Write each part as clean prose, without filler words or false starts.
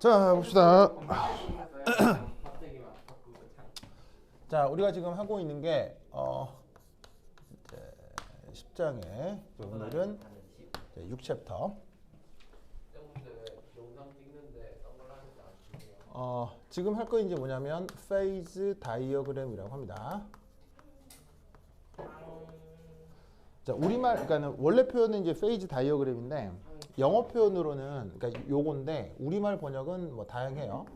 자, 봅시다. 자, 우리가 지금 하고 있는 게 이제 10장에 오늘은 6챕터. 지금 할 거 이제 뭐냐면 페이즈 다이어그램이라고 합니다. 자, 우리말 그러니까 원래 표현은 이제 페이즈 다이어그램인데 영어 표현으로는 그러니까 요건데 우리말 번역은 뭐 다양해요.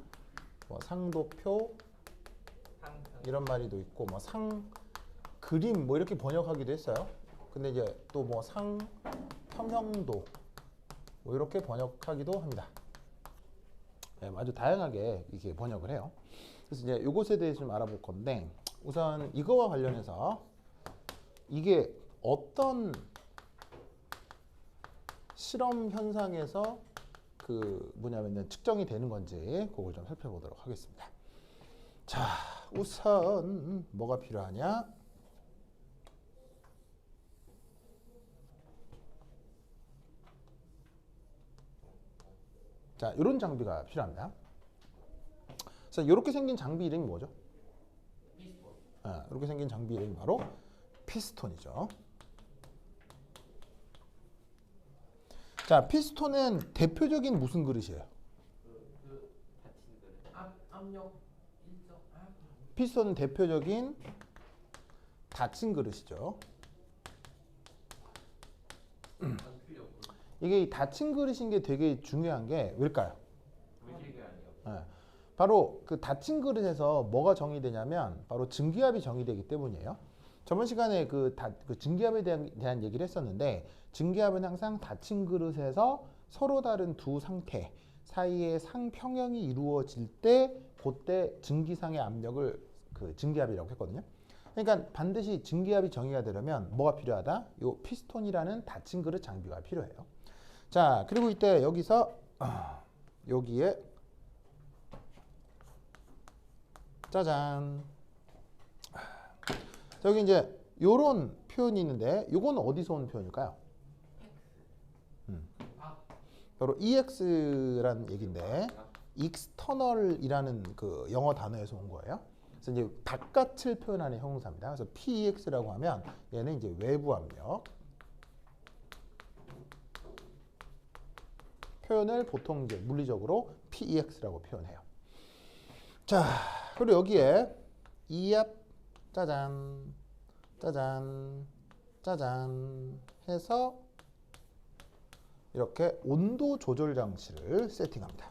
뭐 상도표 이런 말이도 있고 뭐 상 그림 뭐 이렇게 번역하기도 했어요. 근데 이제 또 뭐 상 평형도 뭐 이렇게 번역하기도 합니다. 네, 아주 다양하게 이렇게 번역을 해요. 그래서 이제 요것에 대해서 좀 알아볼 건데 우선 이거와 관련해서 이게 어떤 실험 현상에서 그 뭐냐면 측정이 되는 건지 그걸 좀 살펴보도록 하겠습니다. 자, 우선 뭐가 필요하냐? 자, 이런 장비가 필요합니다. 그래서 이렇게 생긴 장비 이름이 뭐죠? 피스톤. 이렇게 생긴 장비 이름이 바로 피스톤이죠. 자, 피스톤은 대표적인 무슨 그릇이에요? 닫힌 그릇. 압력 일정. 피스톤은 대표적인 닫힌 그릇이죠. 이게 이 닫힌 그릇인 게 되게 중요한 게 왜일까요? 바로 그 닫힌 그릇에서 뭐가 정의되냐면 바로 증기압이 정의되기 때문이에요. 저번 시간에 그 증기압에 대한 얘기를 했었는데 증기압은 항상 닫힌 그릇에서 서로 다른 두 상태 사이에 상평형이 이루어질 때 그때 증기상의 압력을 그 증기압이라고 했거든요. 그러니까 반드시 증기압이 정의가 되려면 뭐가 필요하다? 요 피스톤이라는 닫힌 그릇 장비가 필요해요. 자, 그리고 이때 여기서 여기에 짜잔. 여기 이제 요런 표현이 있는데 요건 어디서 온 표현일까요? 바로 EX라는 얘기인데 external이라는 그 영어 단어에서 온 거예요. 그래서 이제 바깥을 표현하는 형용사입니다. 그래서 PEX라고 하면 얘는 이제 외부 압력. 표현을 보통 이제 물리적으로 PEX라고 표현해요. 자, 그리고 여기에 이압 짜잔 짜잔 짜잔 해서 이렇게 온도 조절 장치를 세팅합니다.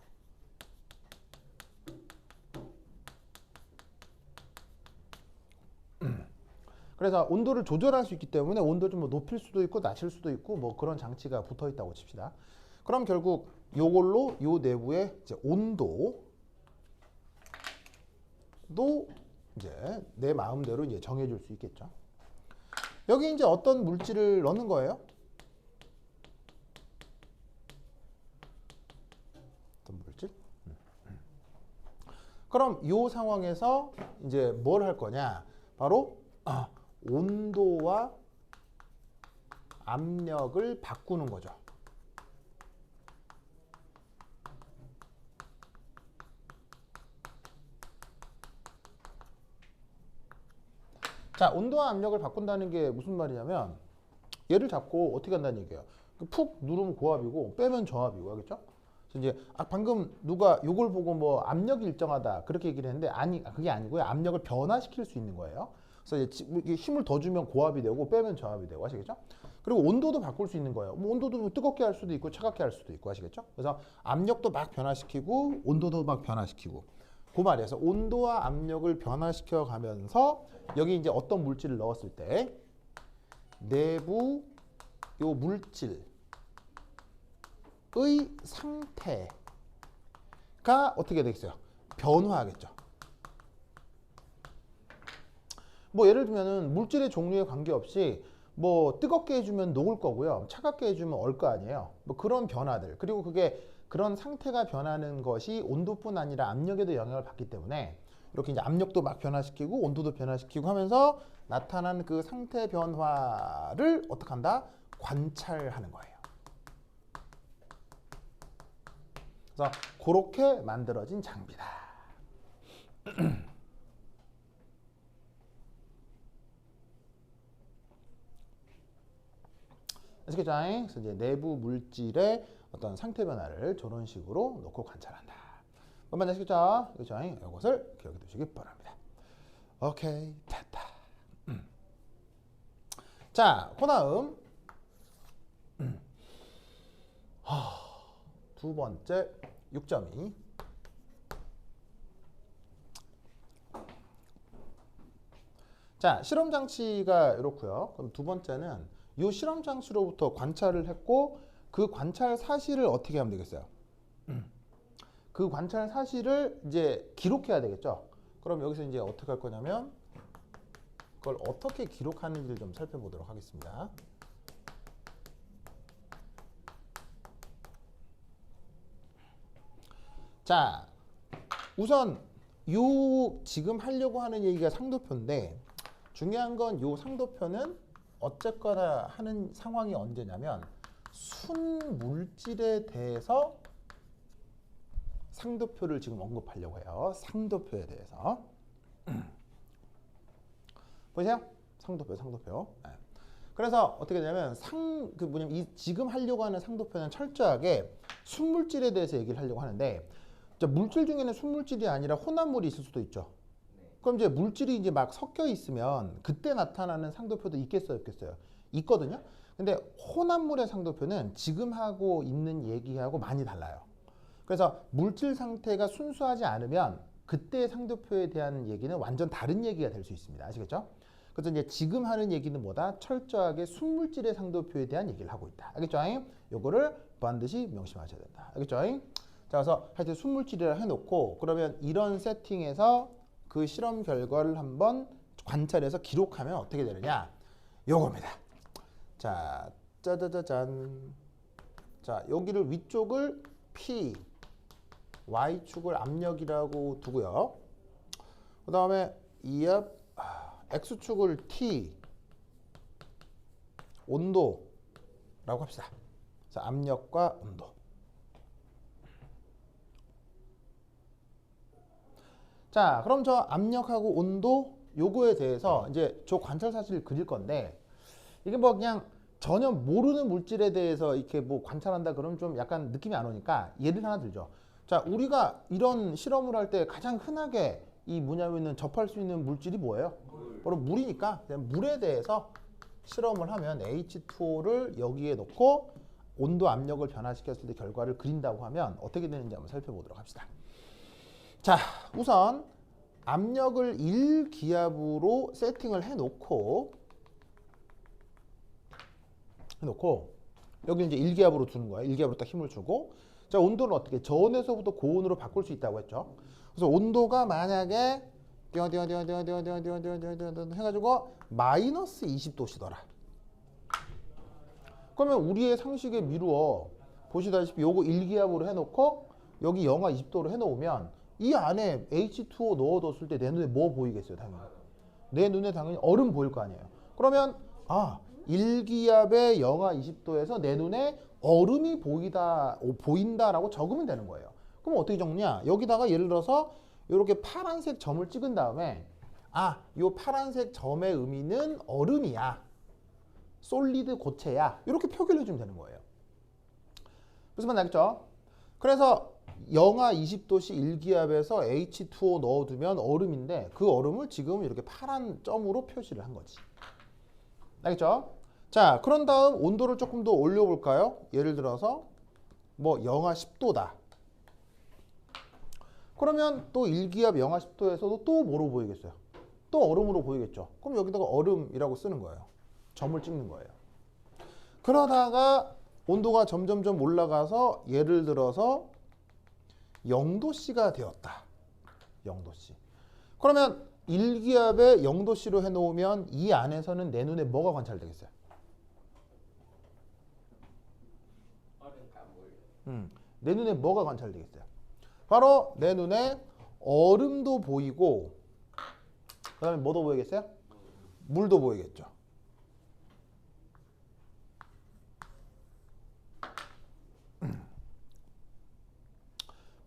그래서 온도를 조절할 수 있기 때문에 온도를 좀 뭐 높일 수도 있고 낮출 수도 있고 뭐 그런 장치가 붙어 있다고 칩시다. 그럼 결국 요걸로 요 내부의 이제 온도도 이제 내 마음대로 이제 정해줄 수 있겠죠. 여기 이제 어떤 물질을 넣는 거예요? 어떤 물질? 그럼 이 상황에서 이제 뭘 할 거냐? 바로 온도와 압력을 바꾸는 거죠. 자, 온도와 압력을 바꾼다는 게 무슨 말이냐면 얘를 잡고 어떻게 한다는 얘기예요. 푹 누르면 고압이고 빼면 저압이고 하겠죠? 그래서 이제 방금 누가 요걸 보고 뭐 압력이 일정하다 그렇게 얘기를 했는데 아니 그게 아니고요. 압력을 변화시킬 수 있는 거예요. 그래서 이제 힘을 더 주면 고압이 되고 빼면 저압이 되고 하시겠죠? 그리고 온도도 바꿀 수 있는 거예요. 뭐 온도도 뜨겁게 할 수도 있고 차갑게 할 수도 있고 하시겠죠? 그래서 압력도 막 변화시키고 온도도 막 변화시키고 그 말이에요. 온도와 압력을 변화시켜 가면서 여기 이제 어떤 물질을 넣었을 때 내부 요 물질의 상태가 어떻게 되겠어요? 변화하겠죠. 뭐 예를 들면은 물질의 종류에 관계없이 뭐 뜨겁게 해주면 녹을 거고요. 차갑게 해주면 얼 거 아니에요. 뭐 그런 변화들. 그리고 그게 그런 상태가 변하는 것이 온도뿐 아니라 압력에도 영향을 받기 때문에 이렇게 이제 압력도 막 변화시키고 온도도 변화시키고 하면서 나타나는 그 상태 변화를 어떻게 한다? 관찰하는 거예요. 그래서 그렇게 만들어진 장비다. 아시겠죠? 그래서 이제 내부 물질의 어떤 상태 변화를 저런 식으로 놓고 관찰한다. 뭔 말인지 아시겠죠? 그죠? 이것을 기억해 두시기 바랍니다. 오케이, 됐다. 자, 그다음 두 번째 6.2. 자, 실험 장치가 이렇고요. 그럼 두 번째는 이 실험 장치로부터 관찰을 했고 그 관찰 사실을 어떻게 하면 되겠어요? 그 관찰 사실을 이제 기록해야 되겠죠. 그럼 여기서 이제 어떻게 할 거냐면 그걸 어떻게 기록하는지를 좀 살펴보도록 하겠습니다. 자, 우선 요 지금 하려고 하는 얘기가 상도표인데 중요한 건 요 상도표는 어쨌거나 하는 상황이 언제냐면 순물질에 대해서 상도표를 지금 언급하려고 해요. 상도표에 대해서. 보이세요? 상도표. 네. 그래서 어떻게 되냐면 이 지금 하려고 하는 상도표는 철저하게 순물질에 대해서 얘기를 하려고 하는데 물질 중에는 순물질이 아니라 혼합물이 있을 수도 있죠. 그럼 이제 물질이 이제 막 섞여 있으면 그때 나타나는 상도표도 있겠어요, 없겠어요? 있거든요. 근데 혼합물의 상도표는 지금 하고 있는 얘기하고 많이 달라요. 그래서 물질 상태가 순수하지 않으면 그때 상도표에 대한 얘기는 완전 다른 얘기가 될 수 있습니다. 아시겠죠? 그래서 이제 지금 하는 얘기는 뭐다? 철저하게 순물질의 상도표에 대한 얘기를 하고 있다. 알겠죠? 요거를 반드시 명심하셔야 된다. 알겠죠? 자, 그래서 하여튼 순물질이라 해놓고 그러면 이런 세팅에서 그 실험 결과를 한번 관찰해서 기록하면 어떻게 되느냐? 요겁니다. 자, 짜자자잔. 자, 여기를 위쪽을 P, Y축을 압력이라고 두고요. 그 다음에 X축을 T, 온도라고 합시다. 그래서 압력과 온도. 자, 그럼 저 압력하고 온도 요거에 대해서 이제 저 관찰 사실을 그릴 건데 이게 뭐 그냥 전혀 모르는 물질에 대해서 이렇게 뭐 관찰한다 그러면 좀 약간 느낌이 안 오니까 예를 하나 들죠. 자, 우리가 이런 실험을 할 때 가장 흔하게 이 뭐냐면은 접할 수 있는 물질이 뭐예요? 바로 물이니까 그냥 물에 대해서 실험을 하면 H2O를 여기에 놓고 온도 압력을 변화시켰을 때 결과를 그린다고 하면 어떻게 되는지 한번 살펴보도록 합시다. 자, 우선 압력을 1기압으로 세팅을 해놓고 여기 이제 1기압으로 두는 거예요. 1기압으로 딱 힘을 주고 자, 온도는 어떻게? 저온에서부터 고온으로 바꿀 수 있다고 했죠. 그래서 온도가 만약에 해가지고 마이너스 20도시더라. 그러면 우리의 상식에 미루어 보시다시피 요거 1기압으로 해놓고 여기 영하 20도로 해놓으면 이 안에 H2O 넣어뒀을 때 내 눈에 뭐 보이겠어요? 당연히 내 눈에 당연히 얼음 보일 거 아니에요. 그러면 1기압의 영하 20도에서 내 눈에 얼음이 보인다라고 적으면 되는 거예요. 그럼 어떻게 적냐? 여기다가 예를 들어서 이렇게 파란색 점을 찍은 다음에 요 파란색 점의 의미는 얼음이야. 솔리드 고체야. 이렇게 표기를 해주면 되는 거예요. 무슨 말인지 알겠죠? 그래서 영하 20도씨 1기압에서 H2O 넣어두면 얼음인데 그 얼음을 지금 이렇게 파란 점으로 표시를 한 거지. 알겠죠? 자, 그런 다음 온도를 조금 더 올려볼까요? 예를 들어서 뭐 영하 10도다. 그러면 또 1기압 영하 10도에서도 또 뭐로 보이겠어요? 또 얼음으로 보이겠죠? 그럼 여기다가 얼음이라고 쓰는 거예요. 점을 찍는 거예요. 그러다가 온도가 점점점 올라가서 예를 들어서 0도씨가 되었다. 0도씨. 그러면 1기압에 0도씨로 해놓으면 이 안에서는 내 눈에 뭐가 관찰되겠어요? 내 눈에 뭐가 관찰되겠어요? 바로 내 눈에 얼음도 보이고 그 다음에 뭐도 보이겠어요? 물도 보이겠죠.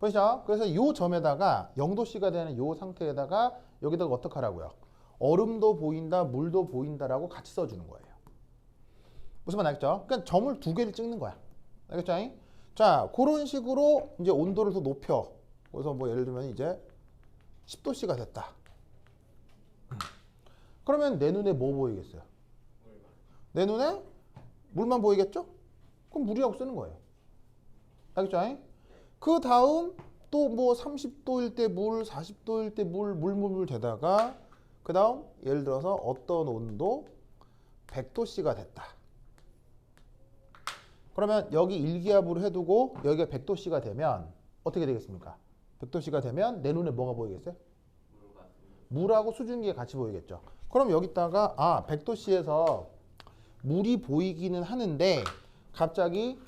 보이시죠? 그래서 요 점에다가 0도씨가 되는 요 상태에다가 여기다가 어떻게 하라고요? 얼음도 보인다, 물도 보인다라고 같이 써주는 거예요. 무슨 말 알겠죠? 그러니까 점을 두 개를 찍는 거야. 알겠죠? 자, 그런 식으로 이제 온도를 더 높여. 그래서 뭐 예를 들면 이제 10도씨가 됐다. 그러면 내 눈에 뭐 보이겠어요? 내 눈에 물만 보이겠죠? 그럼 물이라고 쓰는 거예요. 알겠죠? 그 다음 또 뭐 30도일 때 물, 40도일 때 물 되다가 그 다음 예를 들어서 어떤 온도 100도씨가 됐다. 그러면 여기 일기압으로 해두고 여기가 100도씨가 되면 어떻게 되겠습니까? 100도씨가 되면 내 눈에 뭐가 보이겠어요? 물하고 수증기가 같이 보이겠죠. 그럼 여기다가 100도씨에서 물이 보이기는 하는데 갑자기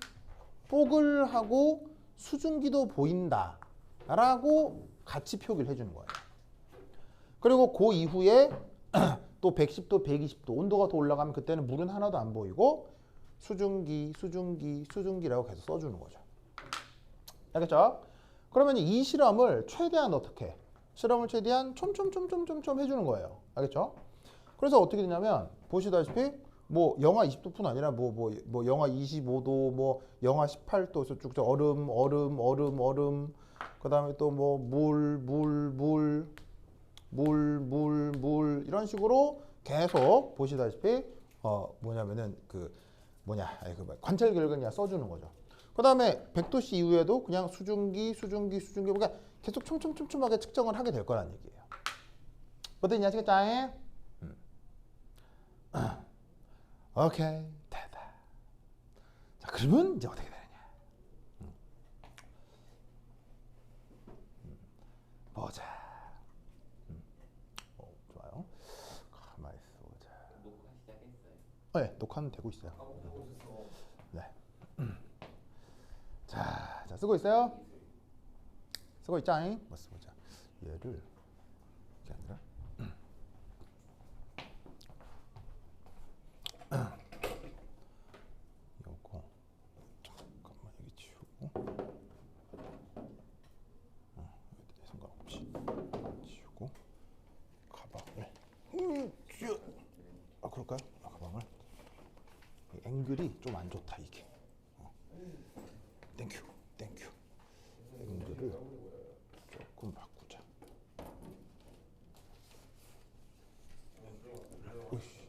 뽀글하고 수증기도 보인다 라고 같이 표기를 해주는 거예요. 그리고 그 이후에 또 110도, 120도 온도가 더 올라가면 그때는 물은 하나도 안 보이고 수증기라고 계속 써주는 거죠. 알겠죠? 그러면 이 실험을 최대한 어떻게? 실험을 최대한 촘 해주는 거예요. 알겠죠? 그래서 어떻게 되냐면 보시다시피 뭐 영하 20도뿐 아니라 뭐 영하 25도, 뭐 영하 18도 저쪽 얼음 그다음에 또 뭐 물 이런 식으로 계속 보시다시피 뭐냐면은 관찰 결과 그냥 써주는 거죠. 그다음에 100도씨 이후에도 그냥 수증기 그러니까 계속 촘촘하게 측정을 하게 될 거란 얘기예요. 어떻게 아시겠죠? 오케이 됐다. 자 그러면 이제 어떻게 되느냐? 보자. 좋아요. 가만히 있어 보자. 녹화 시작했어요. 네, 녹화는 되고 있어요. 네. 자, 쓰고 있어요? 쓰고 있자잉? 뭐 쓰자. 얘를 이게 아니라 요거 잠깐만 여기 치우고 상관없이 치우고 가방을 그럴까요? 가방을 앵글이 좀 안 좋다 이게. 땡큐 앵글을 조금 바꾸자. 으이씨.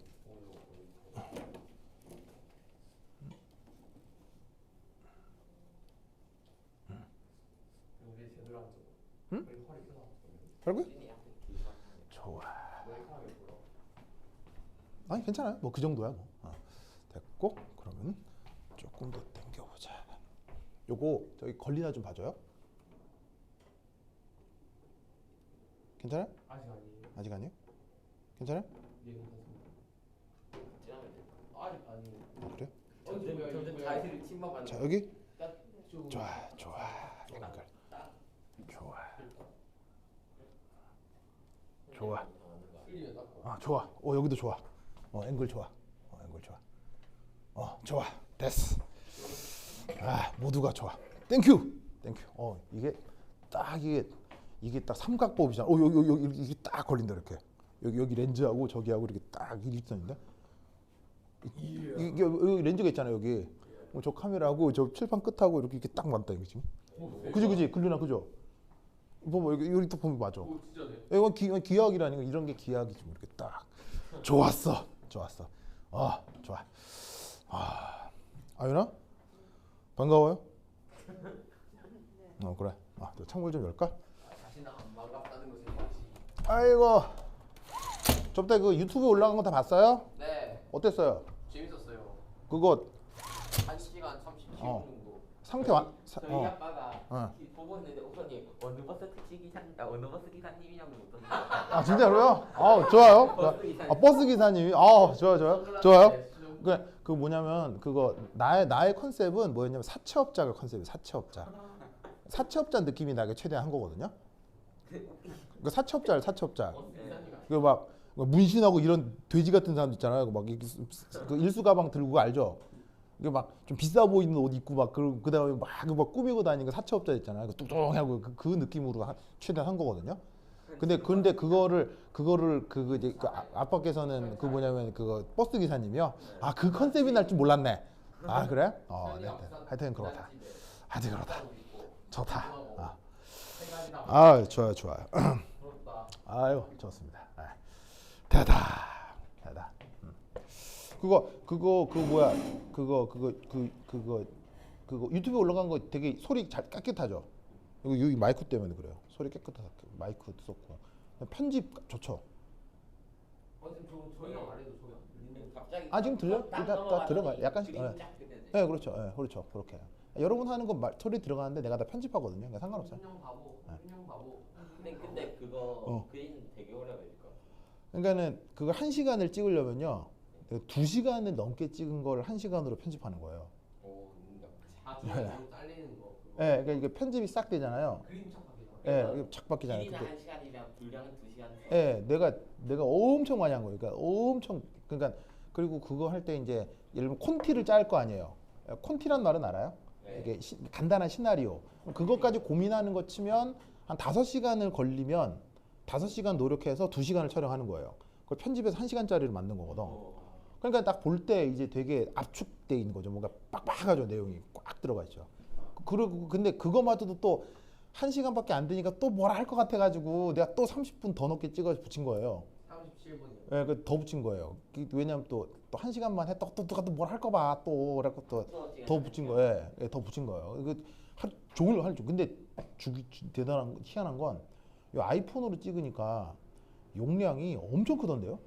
우리 제대로 안 찍어. 응? 우리 허리 펴나. 결국? 좋아. 아니 괜찮아요. 뭐 그 정도야 뭐. 됐고 그러면 조금 더 당겨보자. 요거 저기 걸리나 좀 봐줘요. 괜찮아요? 아직 아니에요. 아직 아니에요? 괜찮아요? 예, 괜찮습니다. 아직 아니에요. 그래? 점점 자세를 침범하는. 자 여기 딱 쭉. 좋아 앵글 좋아 좋아 여기도 좋아 앵글 좋아 좋아 됐어. 모두가 좋아. 땡큐 이게 딱 삼각법이잖아. 여기 이게 딱 걸린다 이렇게. 여기 렌즈하고 저기하고 이렇게 딱 일직선인데. 이게 여기 렌즈가 있잖아요 여기. 저 카메라하고 저 칠판 끝하고 이렇게 딱 맞다 이게 지금. 그지 글루나 그죠? 뭐 여기 딱 보면 맞아. 오 진짜네. 이건 기하학이라는 거 이런 게 기하학이지 뭐 이렇게 딱. 좋았어. 좋아. 아윤아 반가워요. 그래. 또 창문 좀 열까? 자신은 안 반갑다는 것을 마치. 아이고. 저때 그 유튜브에 올라간 거 다 봤어요? 네. 어땠어요? 재밌었어요. 그거 1시간 37분 어. 정도. 상태 저희 아빠가 어. 보고 있는데 우선이 어느 버스 어느 버스 기사님이냐고 묻던데. 진짜로요? 좋아요. 버스 기사님. 버스 기사님이 좋아요. 그 뭐냐면 그거 나의 컨셉은 뭐였냐면 사채업자가 컨셉이에요. 사채업자 느낌이 나게 최대한 한 거거든요. 그 사채업자. 그 막 문신하고 이런 돼지 같은 사람들 있잖아요. 막 그 일수 가방 들고 알죠? 이게 막 좀 비싸 보이는 옷 입고 막 그다음에 막 꾸미고 다니는 거 사채업자 있잖아요. 그 뚱뚱하고 그 느낌으로 최대한 한 거거든요. 근데 그거를 그 이제 그 아빠께서는 그 뭐냐면 그거 버스 기사님이요. 아 그 컨셉이 날 줄 몰랐네. 아 그래? 네, 하여튼 그렇다. 하여튼 그렇다. 좋다. 좋아요. 아유 좋습니다. 대다. 그거 유튜브에 올라간 거 되게 소리 잘 깨끗하죠. 이거 여기 마이크 때문에 그래요. 소리 깨끗하다. 마이크 썼고 편집 좋죠. 저희가 말해도 소리 안 들리는데 갑자기 지금 들려? 다 들어가. 약간씩. 그림이 쫙 뜨네. 네, 그렇죠. 그렇게. 여러분 하는 거 소리 들어가는데 내가 다 편집하거든요. 그러니까 상관없어요. 그냥 바보 근데 그거 그림 되게 오래 걸릴 것 같아. 그러니까는 그거 1시간을 찍으려면요. 2시간을 넘게 찍은 걸 1시간으로 편집하는 거예요. 오, 중간으로 잘리는 거 그거. 네, 그러니까 이게 편집이 싹 되잖아요. 그림 착각이죠. 네, 이게 착 바뀌잖아요. 길이는 그게. 1시간이면 분량은 2시간. 네, 내가 엄청 많이 한 거예요. 그러니까 그리고 그거 할 때 이제 예를 들면 콘티를 짤 거 아니에요. 콘티란 말은 알아요? 네. 이게 간단한 시나리오. 그것까지 고민하는 거 치면 한 5시간을 걸리면 5시간 노력해서 2시간을 촬영하는 거예요. 그걸 편집해서 1시간짜리를 만든 거거든. 그러니까 딱 볼 때 이제 되게 압축돼 있는 거죠. 뭔가 빡빡하죠. 내용이 꽉 들어가 있죠. 그리고 근데 그거마저도 또 1시간밖에 안 되니까 또 뭐라 할 것 같아가지고 내가 또 30분 더 넘게 찍어서 붙인 거예요. 37분이요. 예, 더 붙인 거예요. 왜냐면 또 1시간만 했다 또 누가 또 뭘 할 거 봐. 또 그래갖고 또 더 붙인 거예요. 예, 더 붙인 거예요. 이거 하루 종일 하루 종일. 근데 대단한 희한한 건 이 아이폰으로 찍으니까 용량이 엄청 크던데요.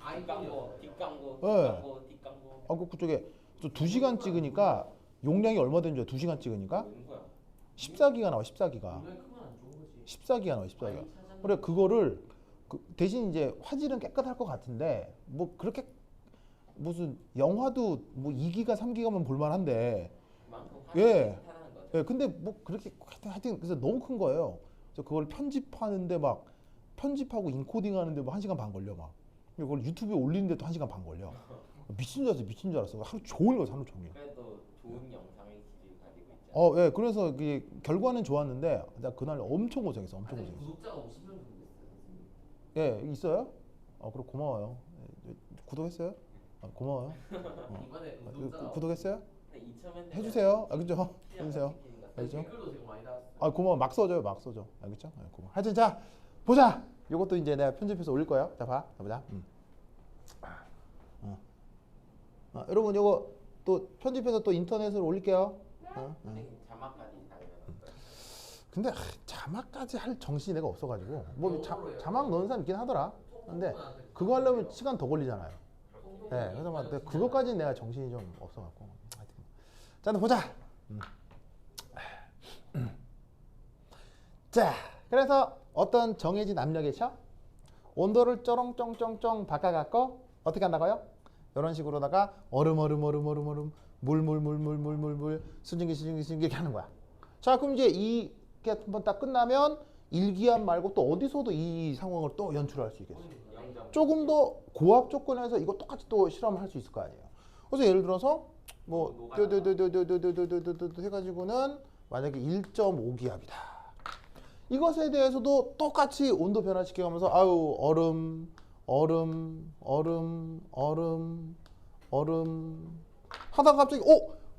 뒷광고, 뒷광고, 네. 뒷광고, 뒷광고. 아, 그쪽에 2시간 찍으니까 용량이 얼마 되는 줄 2시간 찍으니까 뭐는 거야? 14기가 나와. 14기가. 분명히 크면 안 좋은 거지. 14기가 나와. 14기가. 그래 그거를 대신 이제 화질은 깨끗할 것 같은데 뭐 그렇게 무슨 영화도 뭐 2기가 3기가면 볼만한데 그만큼 예. 탄하는 거죠. 예 근데 뭐 그렇게 하여튼 그래서 너무 큰 거예요. 그래서 그걸 편집하는데 막 편집하고 인코딩 하는데 뭐 1시간 반 걸려 막. 그걸 유튜브에 올리는데 또 1시간 반 걸려. 미친 줄 알았어. 하루 종일 거였어. 하루 종일. 그래도 좋은 영상의 질을 가지고 있잖아. 예 그래서 그게 결과는 좋았는데 나 그날 엄청 고생했어. 엄청 고생했어. 구독자가 50명 정도 됐어요. 예 있어요? 그럼 고마워요. 구독했어요? 고마워요. 이번에 구독자가 구독했어요? 근데 2,000원 해주세요. 알겠죠? 해주세요. 알겠죠? 댓글도 되게 많이 달았어요. 고마워. 막 써줘요. 막 써줘. 알겠죠? 고마워. 하여튼 자 보자. 이것도 이제 내가 편집해서 올릴 거예요. 자 보자. 여러분 이거 또 편집해서 또 인터넷으로 올릴게요. 자막까지 달면 어떨까요? 근데 자막까지 할 정신이 내가 없어가지고 뭐 자막 넣는 사람 있긴 하더라. 근데 그거 하려면 시간 더 걸리잖아요. 네, 그래서 막 그거까지는 내가 정신이 좀 없어갖고. 하여튼. 자, 보자. 자, 그래서 어떤 정해진 압력이죠? 온도를 쩌렁쩡쩡쩡 바꿔갖고 어떻게 한다고요? 이런 식으로다가 얼음 물 수증기 이렇게 하는 거야. 자, 그럼 이제 이게 한번 딱 끝나면 일기압 말고 또 어디서도 이 상황을 또 연출할 수 있겠어요. 조금 더 고압 조건에서 이거 똑같이 또 실험을 할 수 있을 거 아니에요. 그래서 예를 들어서 뭐 해가지고는 만약에 1.5기압이다. 이것에 대해서도 똑같이 온도 변화시켜가면서 아유 얼음 하다가 갑자기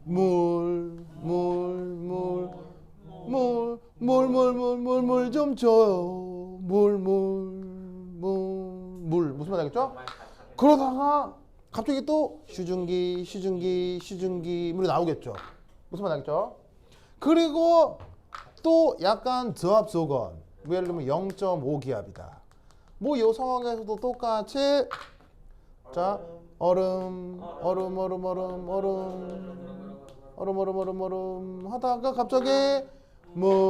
물 좀 줘요. 물 무슨 말 알겠죠? 그러다가 갑자기 또 휴증기 물이 나오겠죠. 무슨 말 알겠죠? 그리고 또 약간 저압 조건 뭐 예를 들면 0.5기압이다. 뭐 이 상황에서도 똑같이 자 얼음 하다가 갑자기 물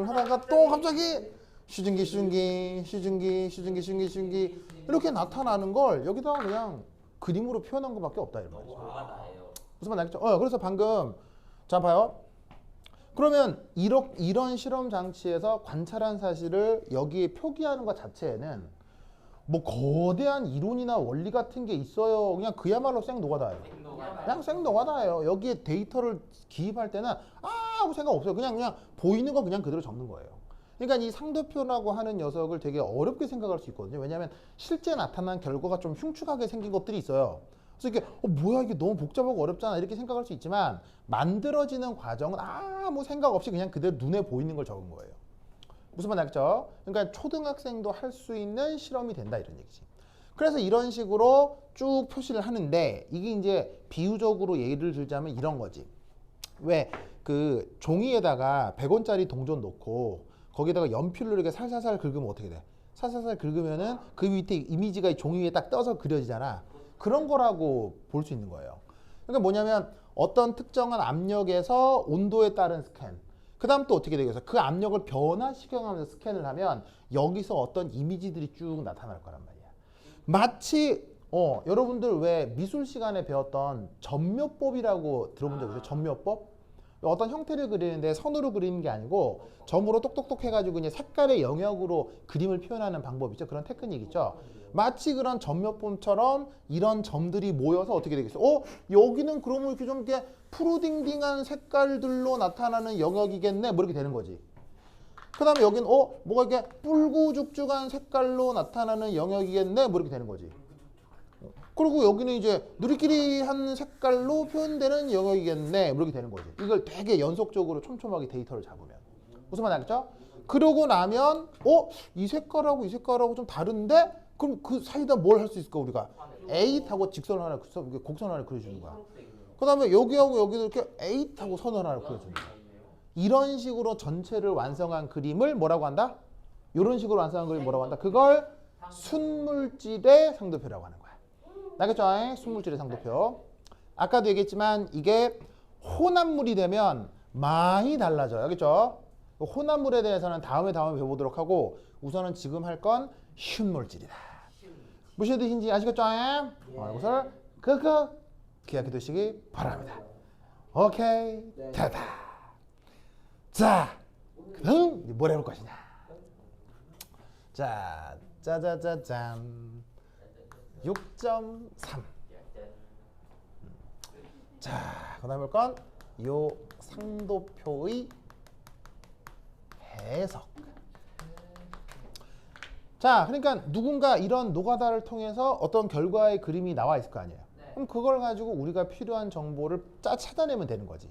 하다가 또 갑자기 휴증기 이렇게 나타나는 걸 여기다가 그냥 그림으로 표현한 것밖에 없다 이 말이죠. 뭐가 나예요? 무슨 말 알겠죠? 그래서 방금 자 봐요. 그러면 이런 실험 장치에서 관찰한 사실을 여기에 표기하는 것 자체에는 뭐 거대한 이론이나 원리 같은 게 있어요. 그냥 그야말로 생노가다예요. 그냥 생노가다예요. 여기에 데이터를 기입할 때는 아무 생각 없어요. 그냥 보이는 거 그냥 그대로 적는 거예요. 그러니까 이 상도표라고 하는 녀석을 되게 어렵게 생각할 수 있거든요. 왜냐하면 실제 나타난 결과가 좀 흉측하게 생긴 것들이 있어요. 그래서 이게 뭐야 이게 너무 복잡하고 어렵잖아 이렇게 생각할 수 있지만 만들어지는 과정은 아무 생각 없이 그냥 그대로 눈에 보이는 걸 적은 거예요. 무슨 말 알겠죠? 그러니까 초등학생도 할 수 있는 실험이 된다 이런 얘기지. 그래서 이런 식으로 쭉 표시를 하는데 이게 이제 비유적으로 예를 들자면 이런 거지. 왜 그 종이에다가 100원짜리 동전 놓고 거기다가 연필로 이렇게 살살살 긁으면 어떻게 돼? 살살살 긁으면은 그 밑에 이미지가 이 종이 위에 딱 떠서 그려지잖아. 그런 거라고 볼 수 있는 거예요. 그러니까 뭐냐면 어떤 특정한 압력에서 온도에 따른 스캔. 그 다음 또 어떻게 되겠어? 그 압력을 변화시켜가면서 스캔을 하면 여기서 어떤 이미지들이 쭉 나타날 거란 말이야. 마치 여러분들 왜 미술 시간에 배웠던 점묘법이라고 들어본 적 있어요? 점묘법? 어떤 형태를 그리는데 선으로 그리는 게 아니고 점으로 똑똑똑 해가지고 그냥 색깔의 영역으로 그림을 표현하는 방법 있죠. 그런 테크닉 있죠. 마치 그런 점묘법처럼 이런 점들이 모여서 어떻게 되겠어? 여기는 그러면 이렇게 좀 이렇게 푸르딩딩한 색깔들로 나타나는 영역이겠네. 뭐 이렇게 되는 거지. 그 다음에 여기는 뭐가 이렇게 뿔구죽죽한 색깔로 나타나는 영역이겠네. 뭐 이렇게 되는 거지. 그리고 여기는 이제 누리끼리한 색깔로 표현되는 영역이겠네. 뭐 이렇게 되는 거지. 이걸 되게 연속적으로 촘촘하게 데이터를 잡으면. 무슨 말인지 알겠죠? 그러고 나면 이 색깔하고 이 색깔하고 좀 다른데 그럼 그 사이다 뭘 할 수 있을까 우리가? 에잇하고 직선 하나 곡선 하나 그려주는 거야. 그 다음에 여기하고 여기도 이렇게 에잇하고 선을 하나 그려주는 거야. 이런 식으로 전체를 완성한 그림을 뭐라고 한다? 이런 식으로 완성한 그림 뭐라고 한다? 그걸 순물질의 상도표라고 하는 거야. 알겠죠? 순물질의 상도표. 아까도 얘기했지만 이게 혼합물이 되면 많이 달라져요. 알겠죠? 혼합물에 대해서는 다음에 배워보도록 하고 우선은 지금 할 건 흉물질이다. 무슨 뜻인지 아시겠죠? 이것을 끄끄 기억해 두시기 바랍니다. 오케이. 됐다. 자, 그럼 뭘 해볼 것이냐? 자, 짜자자잔. 6.3. 자, 그다음 볼 건 요 상도표의 해석. 자, 그러니까 누군가 이런 노가다를 통해서 어떤 결과의 그림이 나와 있을 거 아니에요. 그럼 그걸 가지고 우리가 필요한 정보를 찾아내면 되는 거지.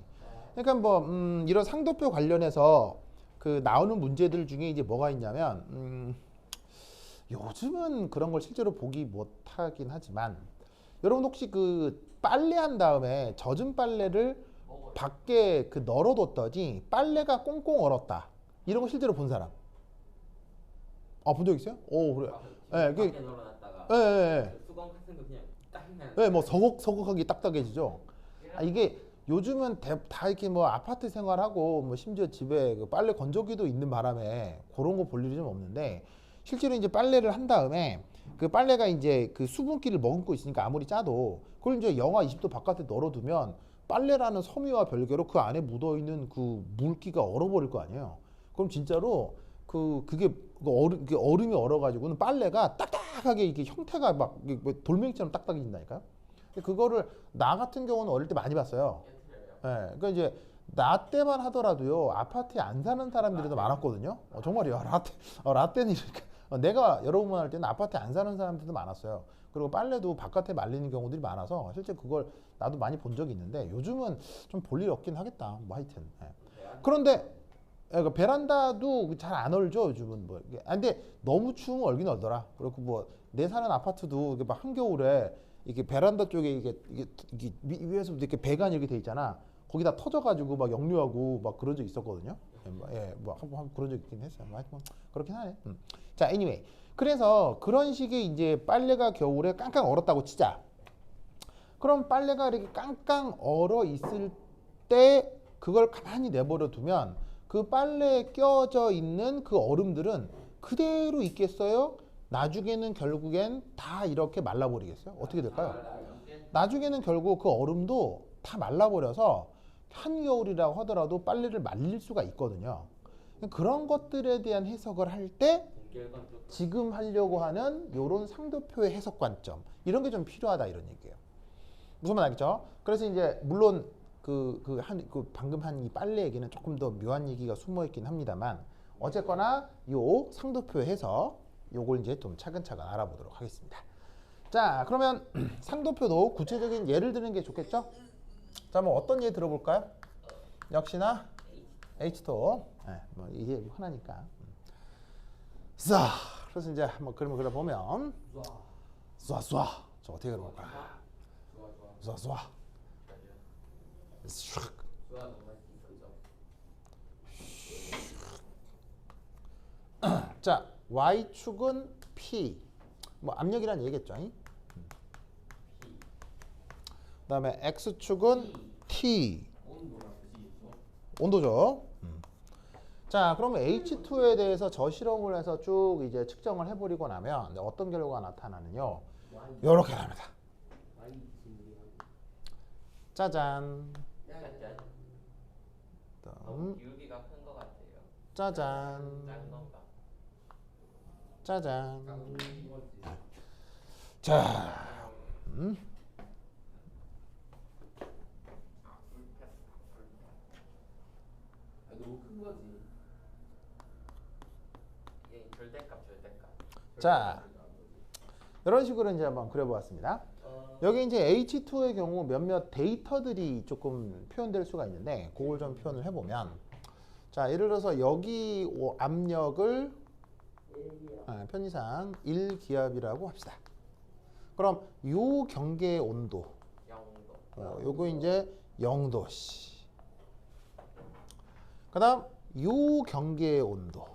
그러니까 뭐 이런 상도표 관련해서 그 나오는 문제들 중에 이제 뭐가 있냐면 요즘은 그런 걸 실제로 보기 못하긴 하지만 여러분 혹시 그 빨래한 다음에 젖은 빨래를 밖에 그 널어뒀더니 빨래가 꽁꽁 얼었다 이런 거 실제로 본 사람? 본 적 있어요? 그래. 밖에 널어놨다가 수건 같은 거 그냥 딱 네, 뭐 서걱서걱하게 딱딱해지죠. 이게 요즘은 다 이렇게 뭐 아파트 생활하고 뭐 심지어 집에 그 빨래 건조기도 있는 바람에 그런 거 볼 일이 좀 없는데 실제로 이제 빨래를 한 다음에 그 빨래가 이제 그 수분기를 머금고 있으니까 아무리 짜도 그걸 이제 영하 20도 바깥에 널어두면 빨래라는 섬유와 별개로 그 안에 묻어 있는 그 물기가 얼어버릴 거 아니에요. 그럼 진짜로 그게 얼음이 얼어가지고는 빨래가 딱딱하게 이게 형태가 막 돌멩이처럼 딱딱해진다니까요. 그거를 나 같은 경우는 어릴 때 많이 봤어요. 그러니까 이제 나 때만 하더라도요 아파트에 안 사는 사람들이 더 많았거든요. 정말이요. 라떼는 이렇게 내가 여러분 할 때는 아파트에 안 사는 사람들도 많았어요. 그리고 빨래도 바깥에 말리는 경우들이 많아서 실제 그걸 나도 많이 본 적이 있는데 요즘은 좀 볼 일 없긴 하겠다. 뭐 하여튼. 그런데 베란다도 잘 안 얼죠 요즘은 뭐. 근데 너무 추우면 얼긴 얼더라. 그리고 뭐 내 사는 아파트도 이게 막 한겨울에 이게 베란다 쪽에 이게 위에서부터 이렇게 배관이 이렇게 돼 있잖아. 거기다 터져가지고 막 역류하고 막 그런 적 있었거든요. 뭐 한번 그런 적 있긴 했어요. 하여튼 그렇긴 하네. 자, anyway. 그래서 그런 식의 이제 빨래가 겨울에 깡깡 얼었다고 치자. 그럼 빨래가 이렇게 깡깡 얼어 있을 때 그걸 가만히 내버려 두면 그 빨래에 껴져 있는 그 얼음들은 그대로 있겠어요? 나중에는 결국엔 다 이렇게 말라버리겠어요? 어떻게 될까요? 나중에는 결국 그 얼음도 다 말라버려서 한겨울이라고 하더라도 빨래를 말릴 수가 있거든요. 그런 것들에 대한 해석을 할 때 공결관 쪽. 지금 하려고 하는 요런 상도표의 해석 관점 이런 게 좀 필요하다 이런 얘기예요. 무슨 말 알겠죠? 그래서 이제 물론 방금 한 이 빨래 얘기는 조금 더 묘한 얘기가 숨어 있긴 합니다만 어쨌거나 요 상도표의 해석 요걸 이제 좀 차근차근 알아보도록 하겠습니다. 자, 그러면 상도표도 구체적인 예를 드는 게 좋겠죠? 자, 뭐 어떤 예 들어볼까요? 역시나 H2. 네, 뭐 이게 하나니까. 자, 그래서 이제 한번 그림을 그려보면 쏴. 저 어떻게 그려볼까? 쏴. 슉. 자, Y축은 P. 뭐 압력이란 얘기겠죠? 그다음에 X축은 T. 온도죠. 자, 그러면 H2에 대해서 저 실험을 해서 쭉 이제 측정을 해버리고 나면 어떤 결과가 나타나느냐? 이렇게 나옵니다. 짜잔. 짜잔. 다음, 너무 기울기가 큰 것 같아요. 짜잔. 짠 건가? 짜잔. 자, 너무 큰 거지. 예, 절대값. 자, 이런 식으로 이제 한번 그려보았습니다. 여기 이제 H2의 경우 몇몇 데이터들이 조금 표현될 수가 있는데 그걸 좀 표현을 해보면 자, 예를 들어서 여기 압력을 편의상 1기압이라고 합시다. 그럼 요 경계의 온도 영도. 요거 이제 0도씨. 그 다음 요 경계의 온도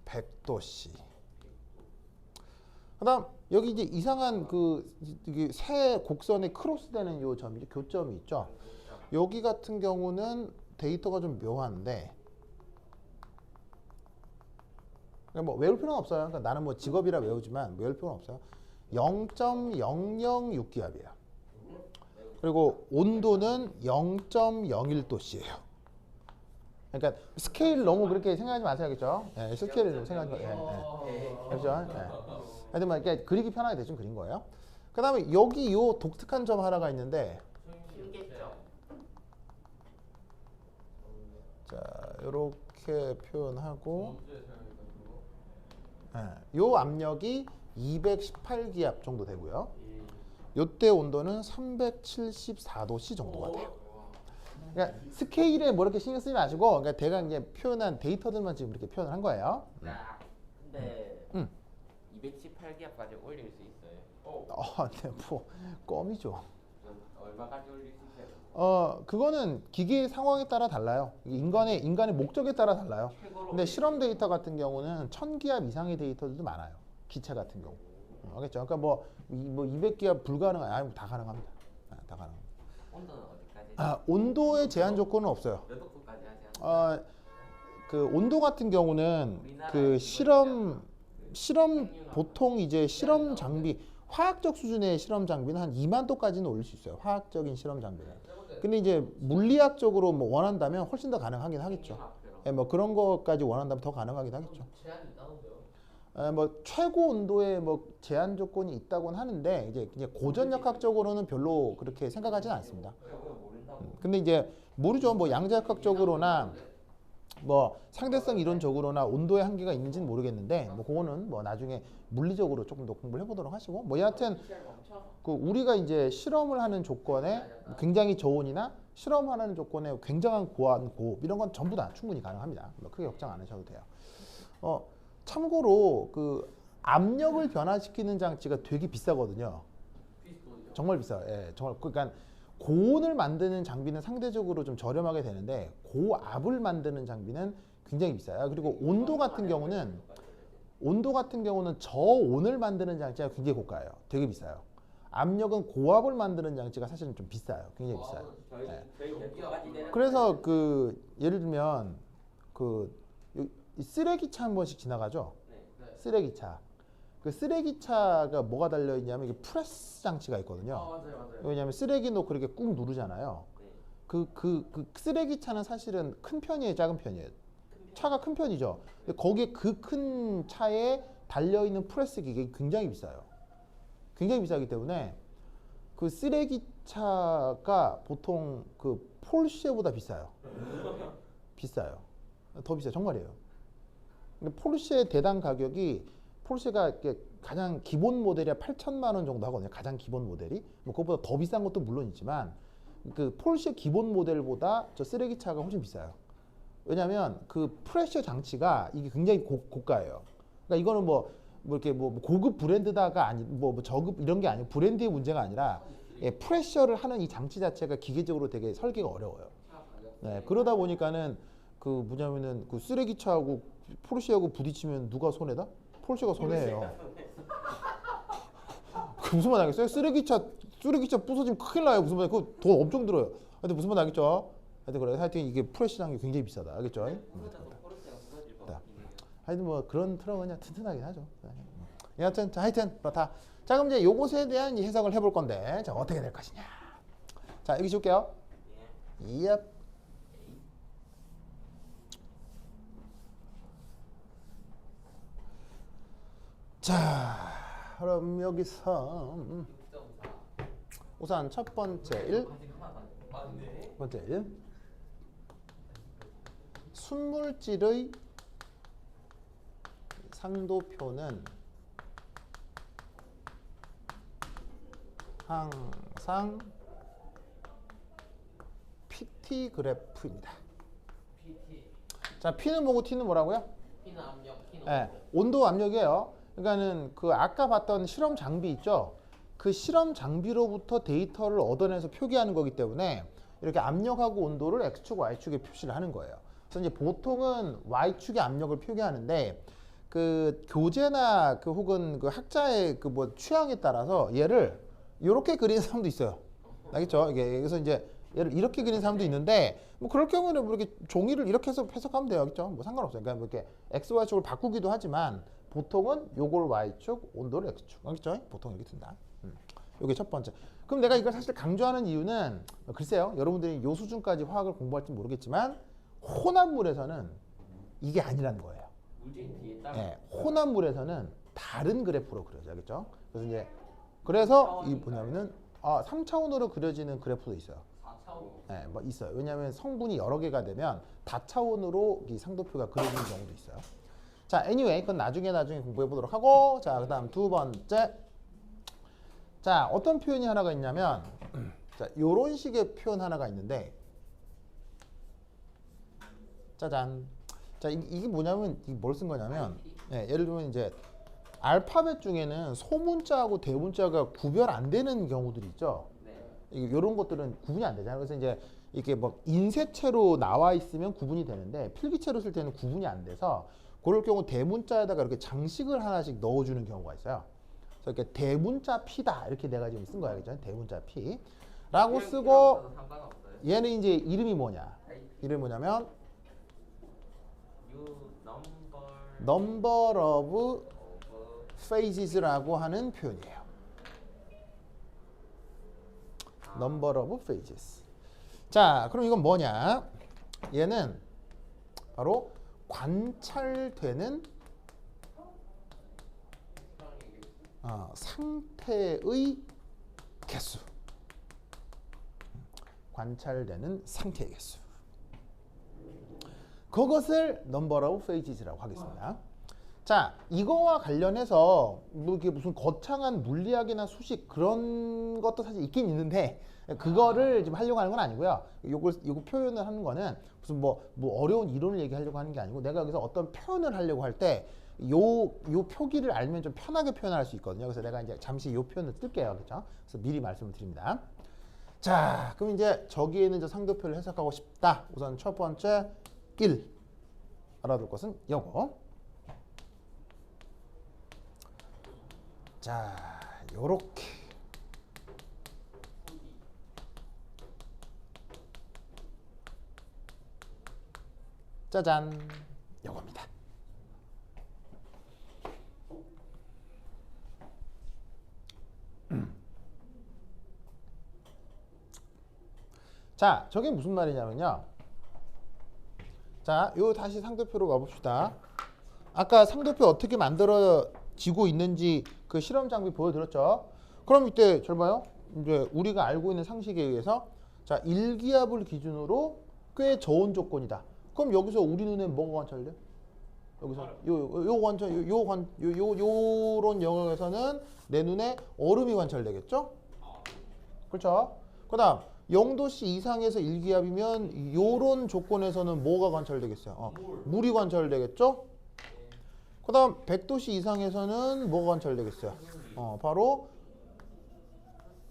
100도씨. 그 다음 여기 이제 이상한 이게 세 곡선의 크로스되는 요 점이 교점이 있죠. 여기 같은 경우는 데이터가 좀 묘한데 뭐 외울 필요는 없어요. 그러니까 나는 뭐 직업이라 외우지만 외울 필요는 없어요. 0.006기압이에요. 그리고 온도는 0.01도씨예요. 그러니까 스케일 너무 그렇게 생각하지 마세요, 그렇죠? 예, 스케일을 너무 생각하지 마세요. 그렇죠? 하여튼 뭐 이렇게 그리기 편하게 대충 그린 거예요. 그다음에 여기 요 독특한 점 하나가 있는데, 힘겠죠. 자, 이렇게 표현하고, 요 압력이 218기압 정도 되고요. 요때 온도는 374도씨 정도가 돼요. 그러니까 스케일에 뭐 이렇게 신경 쓰지 마시고, 그러니까 대강 이제 표현한 데이터들만 지금 이렇게 표현을 한 거예요. 근데 218기압까지 올릴 수 있어요? 네, 뭐 껌이죠. 얼마까지 올릴 수 있어요? 그거는 기계의 상황에 따라 달라요. 인간의 목적에 따라 달라요. 근데 실험 데이터 같은 경우는 1000기압 이상의 데이터들도 많아요. 기체 같은 경우. 알겠죠? 그러니까 뭐 200기압 불가능한, 아니 다 가능합니다. 다 가능. 온도는 어디까지? 온도의 제한 조건은 없어요. 몇 도까지 하지 않나요? 그 온도 같은 경우는 그 실험 보통 이제 실험 장비 화학적 수준의 실험 장비는 한 2만 도까지는 올릴 수 있어요. 화학적인 실험 장비는. 근데 이제 물리학적으로 뭐 원한다면 훨씬 더 가능하긴 하겠죠. 예, 뭐 그런 것까지 원한다면 더 가능하긴 하겠죠. 제한이 있다는데요. 뭐 최고 온도에 뭐 제한 조건이 있다고는 하는데 이제 고전역학적으로는 별로 그렇게 생각하지는 않습니다. 근데 이제 모르죠. 뭐 양자역학적으로나 뭐 상대성 이론적으로나 온도의 한계가 있는지는 모르겠는데 뭐 그거는 뭐 나중에 물리적으로 조금 더 공부를 해보도록 하시고 뭐 여하튼 그 우리가 이제 실험을 하는 조건에 굉장히 저온이나 실험하는 조건에 굉장한 고압 이런 건 전부 다 충분히 가능합니다. 뭐 크게 걱정 안 하셔도 돼요. 참고로 그 압력을 변화시키는 장치가 되게 비싸거든요. 정말 비싸요. 예, 정말 그러니까 고온을 만드는 장비는 상대적으로 좀 저렴하게 되는데 고압을 만드는 장비는 굉장히 비싸요. 그리고 온도 같은 경우는 저온을 만드는 장치가 굉장히 고가예요. 되게 비싸요. 압력은 고압을 만드는 장치가 사실은 좀 비싸요. 굉장히 비싸요. 예. 그래서 그 예를 들면 이 쓰레기차 한 번씩 지나가죠. 쓰레기차. 그 쓰레기차가 뭐가 달려 있냐면 이게 프레스 장치가 있거든요. 맞아요. 왜냐하면 쓰레기 놓고 이렇게 꾹 누르잖아요. 그 쓰레기차는 사실은 큰 편이에요, 작은 편이에요? 차가 큰 편이죠. 근데 거기에 그 큰 차에 달려 있는 프레스 기계가 굉장히 비싸요. 굉장히 비싸기 때문에 그 쓰레기차가 보통 그 폴쉐보다 비싸요. 비싸요. 더 비싸요. 정말이에요. 근데 폴쉐 대당 가격이 폴쉐가 이렇게 가장 기본 모델이 8천만 원 정도 하거든요. 가장 기본 모델이. 뭐 그것보다 더 비싼 것도 물론 있지만 그 폴쉐 기본 모델보다 저 쓰레기차가 훨씬 비싸요. 왜냐하면 그 프레셔 장치가 이게 굉장히 고가예요. 그러니까 이거는 뭐 이렇게 뭐 고급 브랜드다가 아니 뭐 저급 이런 게 아니고 브랜드의 문제가 아니라 프레셔를 하는 이 장치 자체가 기계적으로 되게 설계가 어려워요. 네, 그러다 보니까는 그 뭐냐면은 그 쓰레기차하고 포르쉐하고 부딪히면 누가 손해다? 폴쉐가 손해예요. 그 무슨 말 알겠어요? 쓰레기차 부서지면 큰일 나요. 무슨 말? 그거 돈 엄청 들어요. 하여튼 무슨 말 알겠죠? 하여튼 이게 프레시장이 굉장히 비싸다. 알겠죠? 하여튼 뭐 그런 트럭은 그냥 튼튼하긴 하죠. 여하튼 하여튼 그렇다. 자 그럼 이제 요것에 대한 해석을 해볼 건데 자 어떻게 될 것이냐. 자 여기 줄게요. Yep. 자 그럼 여기서 우선 첫 번째 1 번째 1 순물질의 상도표는 항상 PT 그래프입니다. 자, P는 뭐고 T는 뭐라고요? P는 압력, T는 네, 온도 압력이에요. 그러니까는 그 아까 봤던 실험 장비 있죠? 그 실험 장비로부터 데이터를 얻어내서 표기하는 거기 때문에 이렇게 압력하고 온도를 X축, Y축에 표시를 하는 거예요. 그래서 이제 보통은 Y축의 압력을 표기하는데 그 교재나 그 혹은 그 학자의 그 뭐 취향에 따라서 얘를 이렇게 그리는 사람도 있어요. 알겠죠? 이게 그래서 이제 얘를 이렇게 그리는 사람도 있는데 뭐 그럴 경우는 뭐 이렇게 종이를 이렇게 해서 해석하면 돼요. 알겠죠? 뭐 상관없어요. 그러니까 뭐 이렇게 X, Y축을 바꾸기도 하지만 보통은 요걸 Y축, 온도를 X축. 알겠죠? 보통 이렇게 둔다. 요게 첫 번째. 그럼 내가 이걸 사실 강조하는 이유는 글쎄요. 여러분들이 요 수준까지 화학을 공부할지 모르겠지만 혼합물에서는 이게 아니라는 거예요. 물질 뒤에 따로. 네, 혼합물에서는 다른 그래프로 그려져. 알겠죠? 그래서 이제 그래서 이 뭐냐면은 3차원으로 그려지는 그래프도 있어요. 4차원. 네, 뭐 있어요. 왜냐하면 성분이 여러 개가 되면 다차원으로 이 상도표가 그려지는 경우도 있어요. 자, anyway, 그건 나중에 공부해 보도록 하고, 자, 그다음 두 번째. 자, 어떤 표현이 하나가 있냐면, 자, 요런 식의 표현 하나가 있는데, 짜잔. 자, 이게 뭐냐면, 이게 뭘 쓴 거냐면, 네, 예를 들면 이제, 알파벳 중에는 소문자하고 대문자가 구별 안 되는 경우들이 있죠. 이런 것들은 구분이 안 되잖아요. 그래서 이제 이렇게 뭐 인쇄체로 나와 있으면 구분이 되는데 필기체로 쓸 때는 구분이 안 돼서 그럴 경우 대문자에다가 이렇게 장식을 하나씩 넣어주는 경우가 있어요. 그래서 이렇게 대문자 P다 이렇게 내가 지금 쓴 거야, 그죠? 대문자 P라고 쓰고 얘는 이제 이름이 뭐냐? 이름이 뭐냐면 number of phases라고 하는 표현이에요. number of phases. 자, 그럼 이건 뭐냐? 얘는 바로 관찰되는 상태의 개수. 관찰되는 상태의 개수. 그것을 number of phases라고 하겠습니다. 자, 이거와 관련해서 뭐 이게 무슨 거창한 물리학이나 수식 그런 것도 사실 있긴 있는데 그거를 지금 하려고 하는 건 아니고요. 요거 표현을 하는 거는 무슨 뭐 어려운 이론을 얘기하려고 하는 게 아니고 내가 여기서 어떤 표현을 하려고 할 때 요 표기를 알면 좀 편하게 표현할 수 있거든요. 그래서 내가 이제 잠시 요 표현을 쓸게요. 그렇죠? 그래서 미리 말씀을 드립니다. 자, 그럼 이제 저기에 있는 저 상도표를 해석하고 싶다. 우선 첫 번째 1 알아둘 것은 요거. 자, 요렇게 짜잔 요겁니다. 자, 저게 무슨 말이냐면요. 자, 요 다시 상도표로 가봅시다. 아까 상도표 어떻게 만들어지고 있는지 그 실험 장비 보여드렸죠. 그럼 이때 잘 봐요. 이제 우리가 알고 있는 상식에 의해서 자, 일기압을 기준으로 꽤 저온 조건이다. 그럼 여기서 우리 눈에 뭐가 관찰돼? 여기서 요 관찰 요런 영역에서는 내 눈에 얼음이 관찰되겠죠? 그렇죠? 그다음 0도씨 이상에서 일기압이면 요런 조건에서는 뭐가 관찰되겠어요? 물이 관찰되겠죠? 그다음 100도씨 이상에서는 뭐가 관찰되겠어요? 바로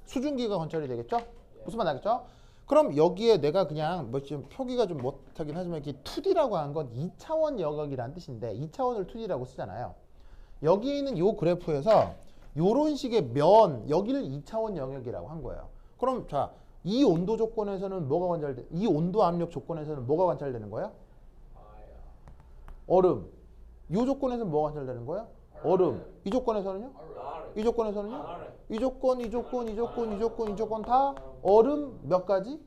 수증기가 관찰이 되겠죠? 무슨 말 알겠죠? 그럼 여기에 내가 그냥 뭐 지금 표기가 좀 못하긴 하지만 이게 2D라고 한 건 2차원 영역이라는 뜻인데 2차원을 2D라고 쓰잖아요. 여기 있는 요 그래프에서 요런 식의 면 여기를 2차원 영역이라고 한 거예요. 그럼 자, 이 온도 조건에서는 뭐가 관찰돼? 이 온도 압력 조건에서는 뭐가 관찰되는 거예요? 얼음. 요 조건에서는 뭐가 관찰되는 거예요? 얼음. 이 조건에서는요? 이 조건에서는요? 이 조건 다 얼음 몇 가지?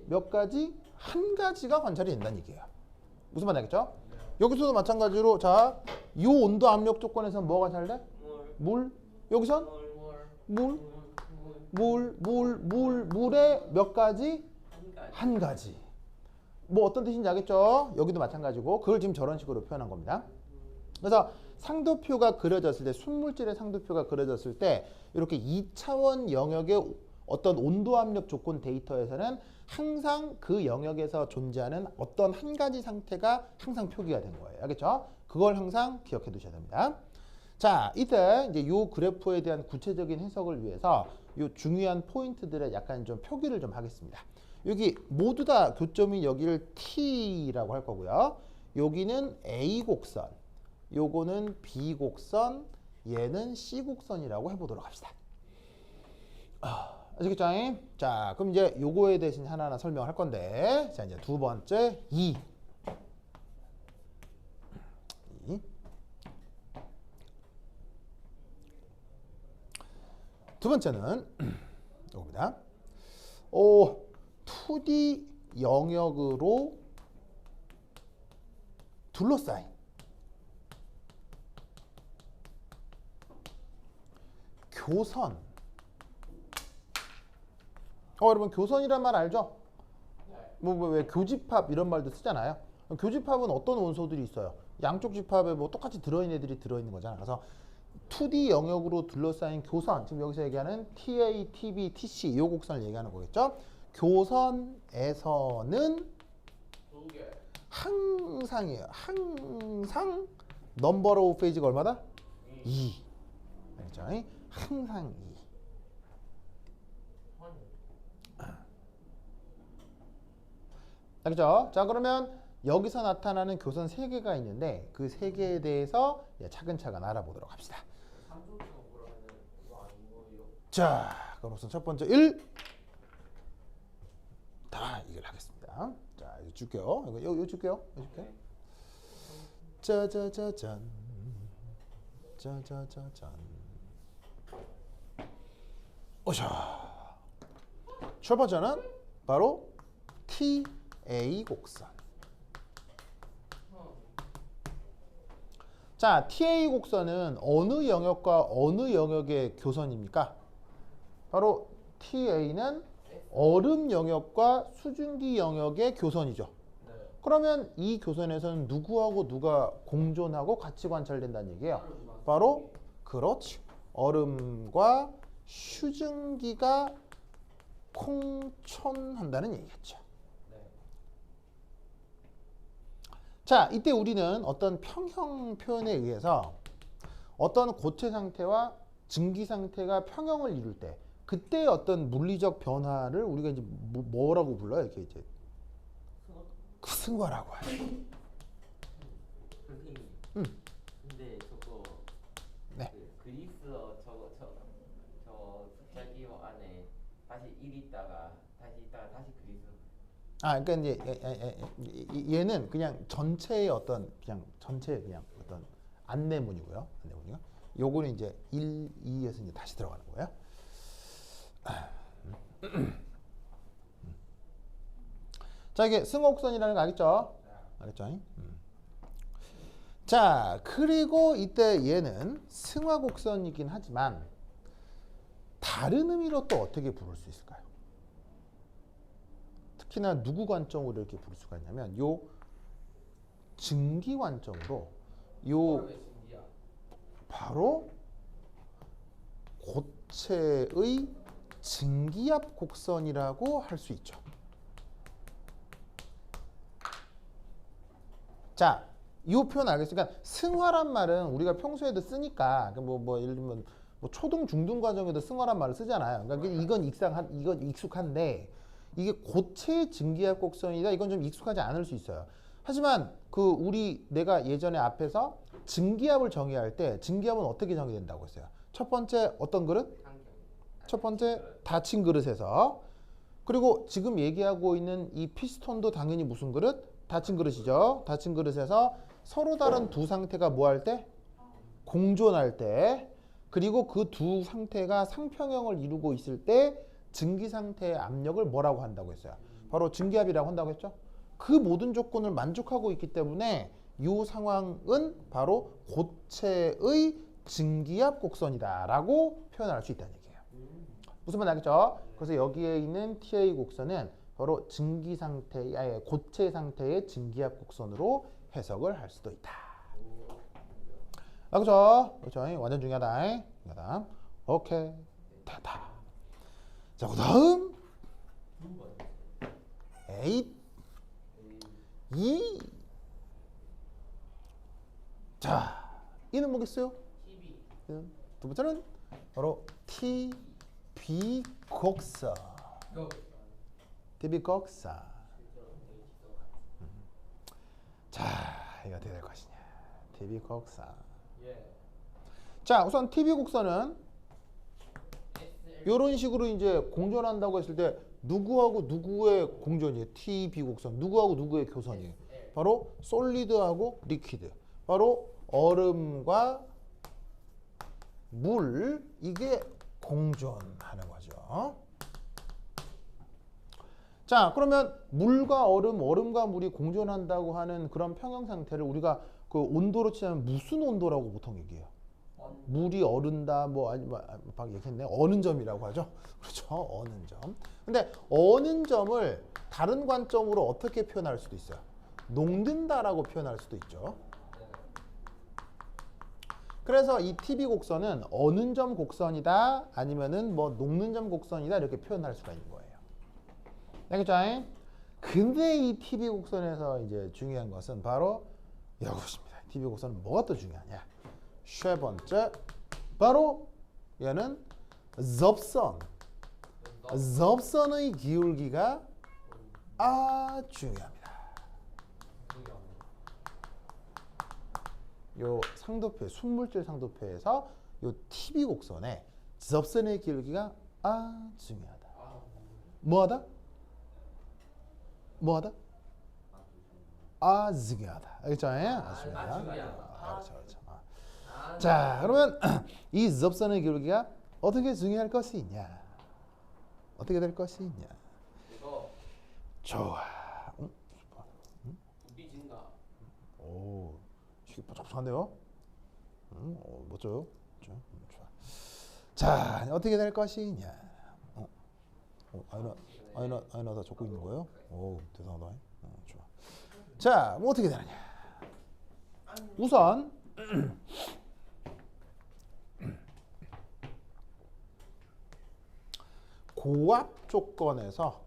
몇 가지? 한 가지가 관찰이 된다는 얘기예요. 무슨 말 알겠죠? 여기서도 마찬가지로 자, 이 온도 압력 조건에서는 뭐가 관찰돼? 물. 여기선 물의 몇 가지? 한 가지. 뭐 어떤 뜻인지 알겠죠? 여기도 마찬가지고 그걸 지금 저런 식으로 표현한 겁니다. 그래서 상도표가 그려졌을 때 순물질의 상도표가 그려졌을 때 이렇게 2차원 영역의 어떤 온도 압력 조건 데이터에서는 항상 그 영역에서 존재하는 어떤 한 가지 상태가 항상 표기가 된 거예요. 알겠죠? 그걸 항상 기억해 두셔야 됩니다. 자, 이때 이제 요 그래프에 대한 구체적인 해석을 위해서 요 중요한 포인트들의 약간 좀 표기를 좀 하겠습니다. 여기 모두 다 교점이 여기를 T라고 할 거고요. 여기는 A 곡선, 요거는 B 곡선, 얘는 C 곡선이라고 해보도록 합시다. 아시겠죠? 자, 그럼 이제 요거에 대신 하나하나 설명을 할 건데, 자, 이제 두 번째 2. 두 번째는 요겁니다. 2D 영역으로 둘러싸인 교선. 여러분 교선이란 말 알죠? 뭐 왜 교집합 이런 말도 쓰잖아요. 교집합은 어떤 원소들이 있어요? 양쪽 집합에 뭐 똑같이 들어있는 애들이 들어있는 거잖아요. 그래서 2D 영역으로 둘러싸인 교선, 지금 여기서 얘기하는 TA, TB, TC 이 곡선을 얘기하는 거겠죠. 교선에서는 항상이에요. 항상 넘버 오브 페이지가 얼마다? 2. 알겠죠? 항상 2. 알겠죠? 자, 그러면 여기서 나타나는 교선 3개가 있는데 그 3개에 대해서 차근차근 알아보도록 합시다. 자, 그럼 우선 첫 번째 1. 다 얘기를 하겠습니다. 자, 이거 줄게요. 이거 줄게요. 이거 줄게요. 짜자자잔. 짜자자잔. 오샤. 첫 번째는 바로 TA 곡선. 자, TA 곡선은 어느 영역과 어느 영역의 교선입니까? 바로 TA는 얼음 영역과 수증기 영역의 교선이죠. 그러면 이 교선에서는 누구하고 누가 공존하고 같이 관찰된다는 얘기예요. 바로 그렇지. 얼음과 수증기가 공존한다는 얘기겠죠. 자, 이때 우리는 어떤 평형 표현에 의해서 어떤 고체 상태와 증기 상태가 평형을 이룰 때 그때 어떤 물리적 변화를 우리가 이제 뭐라고 불러요? 이렇게 이제 승과라고 해요. 선생님. 근데 저거 네. 그 그리스 저 숫자기호 안에 다시 1 있다가 다시 그리스. 아, 그러니까 이제 얘는 그냥 전체의 어떤 그냥 전체의 그냥 어떤 안내문이고요. 안내문이요. 요거는 이제 1, 2에서 이제 다시 들어가는 거예요. 자, 이게 승화 곡선이라는 거 알겠죠? 알겠죠? 자, 그리고 이때 얘는 승화 곡선이긴 하지만 다른 의미로 또 어떻게 부를 수 있을까요? 특히나 누구 관점으로 이렇게 부를 수가 있냐면 요 증기 관점으로 요 왜 신기야? 바로 고체의 증기압 곡선이라고 할 수 있죠. 자, 이 표현 알겠어요? 그러니까 승화란 말은 우리가 평소에도 쓰니까 예를 들면 뭐 초등 중등 과정에도 승화란 말을 쓰잖아요. 그러니까 이건 이건 익숙한데 이게 고체 증기압 곡선이다. 이건 좀 익숙하지 않을 수 있어요. 하지만 내가 예전에 앞에서 증기압을 정의할 때 증기압은 어떻게 정의된다고 했어요? 첫 번째 어떤 그릇? 첫 번째 닫힌 그릇에서, 그리고 지금 얘기하고 있는 이 피스톤도 당연히 무슨 그릇? 닫힌 그릇이죠. 닫힌 그릇에서 서로 다른 두 상태가 뭐 할 때? 공존할 때, 그리고 그 두 상태가 상평형을 이루고 있을 때 증기 상태의 압력을 뭐라고 한다고 했어요? 바로 증기압이라고 한다고 했죠. 그 모든 조건을 만족하고 있기 때문에 이 상황은 바로 고체의 증기압 곡선이다라고 표현할 수 있다는 얘기예요. 무슨 말 알겠죠? 그래서 여기에 있는 TA 곡선은 바로 증기 상태, 고체 상태의 증기압 곡선으로 해석을 할 수도 있다. 그렇죠? 그렇죠? 완전 중요하다. 중요하다. 오케이. 됐다. 자, 그 다음 8, 2. 자, 이는 뭐겠어요? TV. 두 번째는 바로 TB 곡선. TB 곡선. 자, 이거 어떻게 될 것이냐? TB 곡선. 예. 자, 우선 TB 곡선은 SL. 이런 식으로 이제 공존한다고 했을 때 누구하고 누구의 공존이에요? TB 곡선. 누구하고 누구의 교선이에요? 바로 솔리드하고 리퀴드. 바로 얼음과 물, 이게 공존하는 거죠. 자, 그러면 물과 얼음, 얼음과 물이 공존한다고 하는 그런 평형 상태를 우리가 그 온도로 치면 무슨 온도라고 보통 얘기해요? 물이 얼은다, 막 얘기했네. 어는 점이라고 하죠. 그렇죠. 어는 점. 근데 어는 점을 다른 관점으로 어떻게 표현할 수도 있어요? 녹는다라고 표현할 수도 있죠. 그래서 이 TB 곡선은 어는 점 곡선이다, 아니면은 뭐 녹는 점 곡선이다, 이렇게 표현할 수가 있는 거예요. 알겠죠? 근데 이 TB 곡선에서 이제 중요한 것은 바로 이것입니다. TB 곡선은 뭐가 또 중요하냐? 세 번째, 바로 얘는 접선의 기울기가 아주 중요합니다. 요 상도표, 순물질 상도표에서 요 TB 곡선의 접선의 기울기가 아주 중요하다. 뭐하다? 뭐하다? 아주 중요하다. 알겠죠? 아주 중요하다. 그렇죠, 그렇죠. 자, 그러면 이 접선의 기울기가 어떻게 중요할 것이 있냐? 어떻게 될 것이 있냐? 이거 좋아. 우비진가. 오, 이게 뽀짝뽀짝한데요? 멋져요. 좋아. 자, 어떻게 될 것이냐? 아이나 다 적고 있는 거예요? 오, 대단하다. 좋아. 자, 뭐 어떻게 되느냐? 우선 고압 조건에서,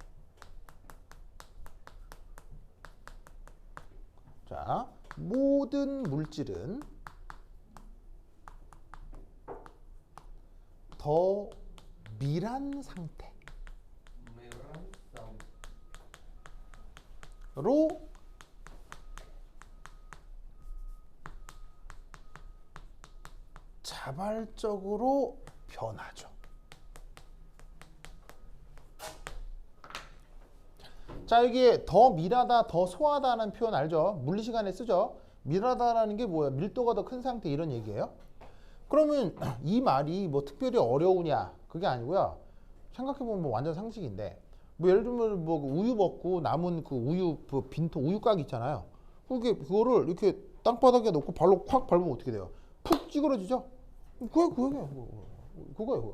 자, 모든 물질은 더 밀한 상태로 자발적으로 변하죠. 자, 여기 더 밀하다, 더 소하다는 표현 알죠? 물리 시간에 쓰죠. 밀하다라는 게 뭐예요? 밀도가 더 큰 상태, 이런 얘기예요. 그러면 이 말이 뭐 특별히 어려우냐? 그게 아니고요. 생각해보면 뭐 완전 상식인데, 뭐 예를 들면 뭐그 우유 먹고 남은 그 우유 그 빈통 우유곽 있잖아요. 그거를 이렇게 땅바닥에 놓고 발로 콱 밟으면 어떻게 돼요? 푹 찌그러지죠? 그거예요.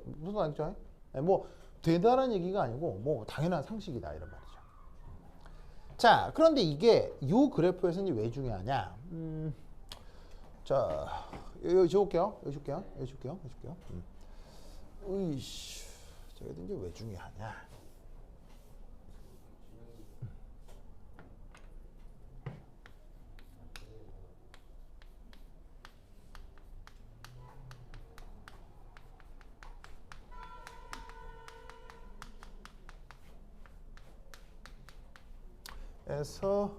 무슨 말이죠? 뭐 대단한 얘기가 아니고 뭐 당연한 상식이다 이런 말이죠. 자, 그런데 이게 요 그래프에서는 왜 중요하냐? 자, 여기 적을게요. 여기 줄게요. 으이씨, 저게 이제 왜 중요하냐? 에서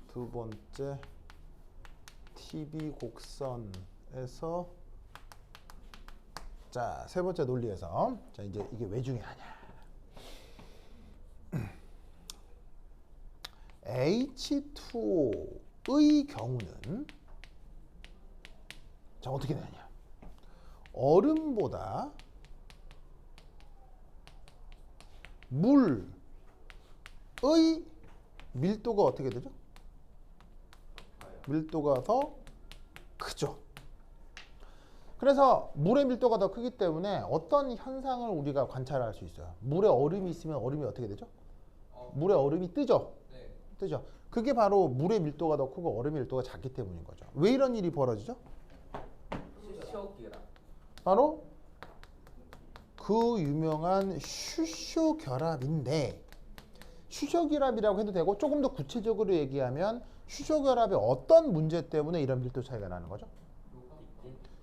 두 번째 TV 곡선에서 자, 세 번째 논리에서 자, 이제 이게 왜 중요하냐? H2O의 경우는 자, 어떻게 되느냐? 얼음보다 물의 밀도가 어떻게 되죠? 밀도가 더 크죠. 그래서 물의 밀도가 더 크기 때문에 어떤 현상을 우리가 관찰할 수 있어요. 물에 얼음이 있으면 얼음이 어떻게 되죠? 물에 얼음이 뜨죠. 네. 뜨죠. 그게 바로 물의 밀도가 더 크고 얼음의 밀도가 작기 때문인 거죠. 왜 이런 일이 벌어지죠? 슈쇼기라. 바로 그 유명한 슈쇼 결합인데 슈쇼 결합이라고 해도 되고 조금 더 구체적으로 얘기하면 슈쇼 결합의 어떤 문제 때문에 이런 밀도 차이가 나는 거죠?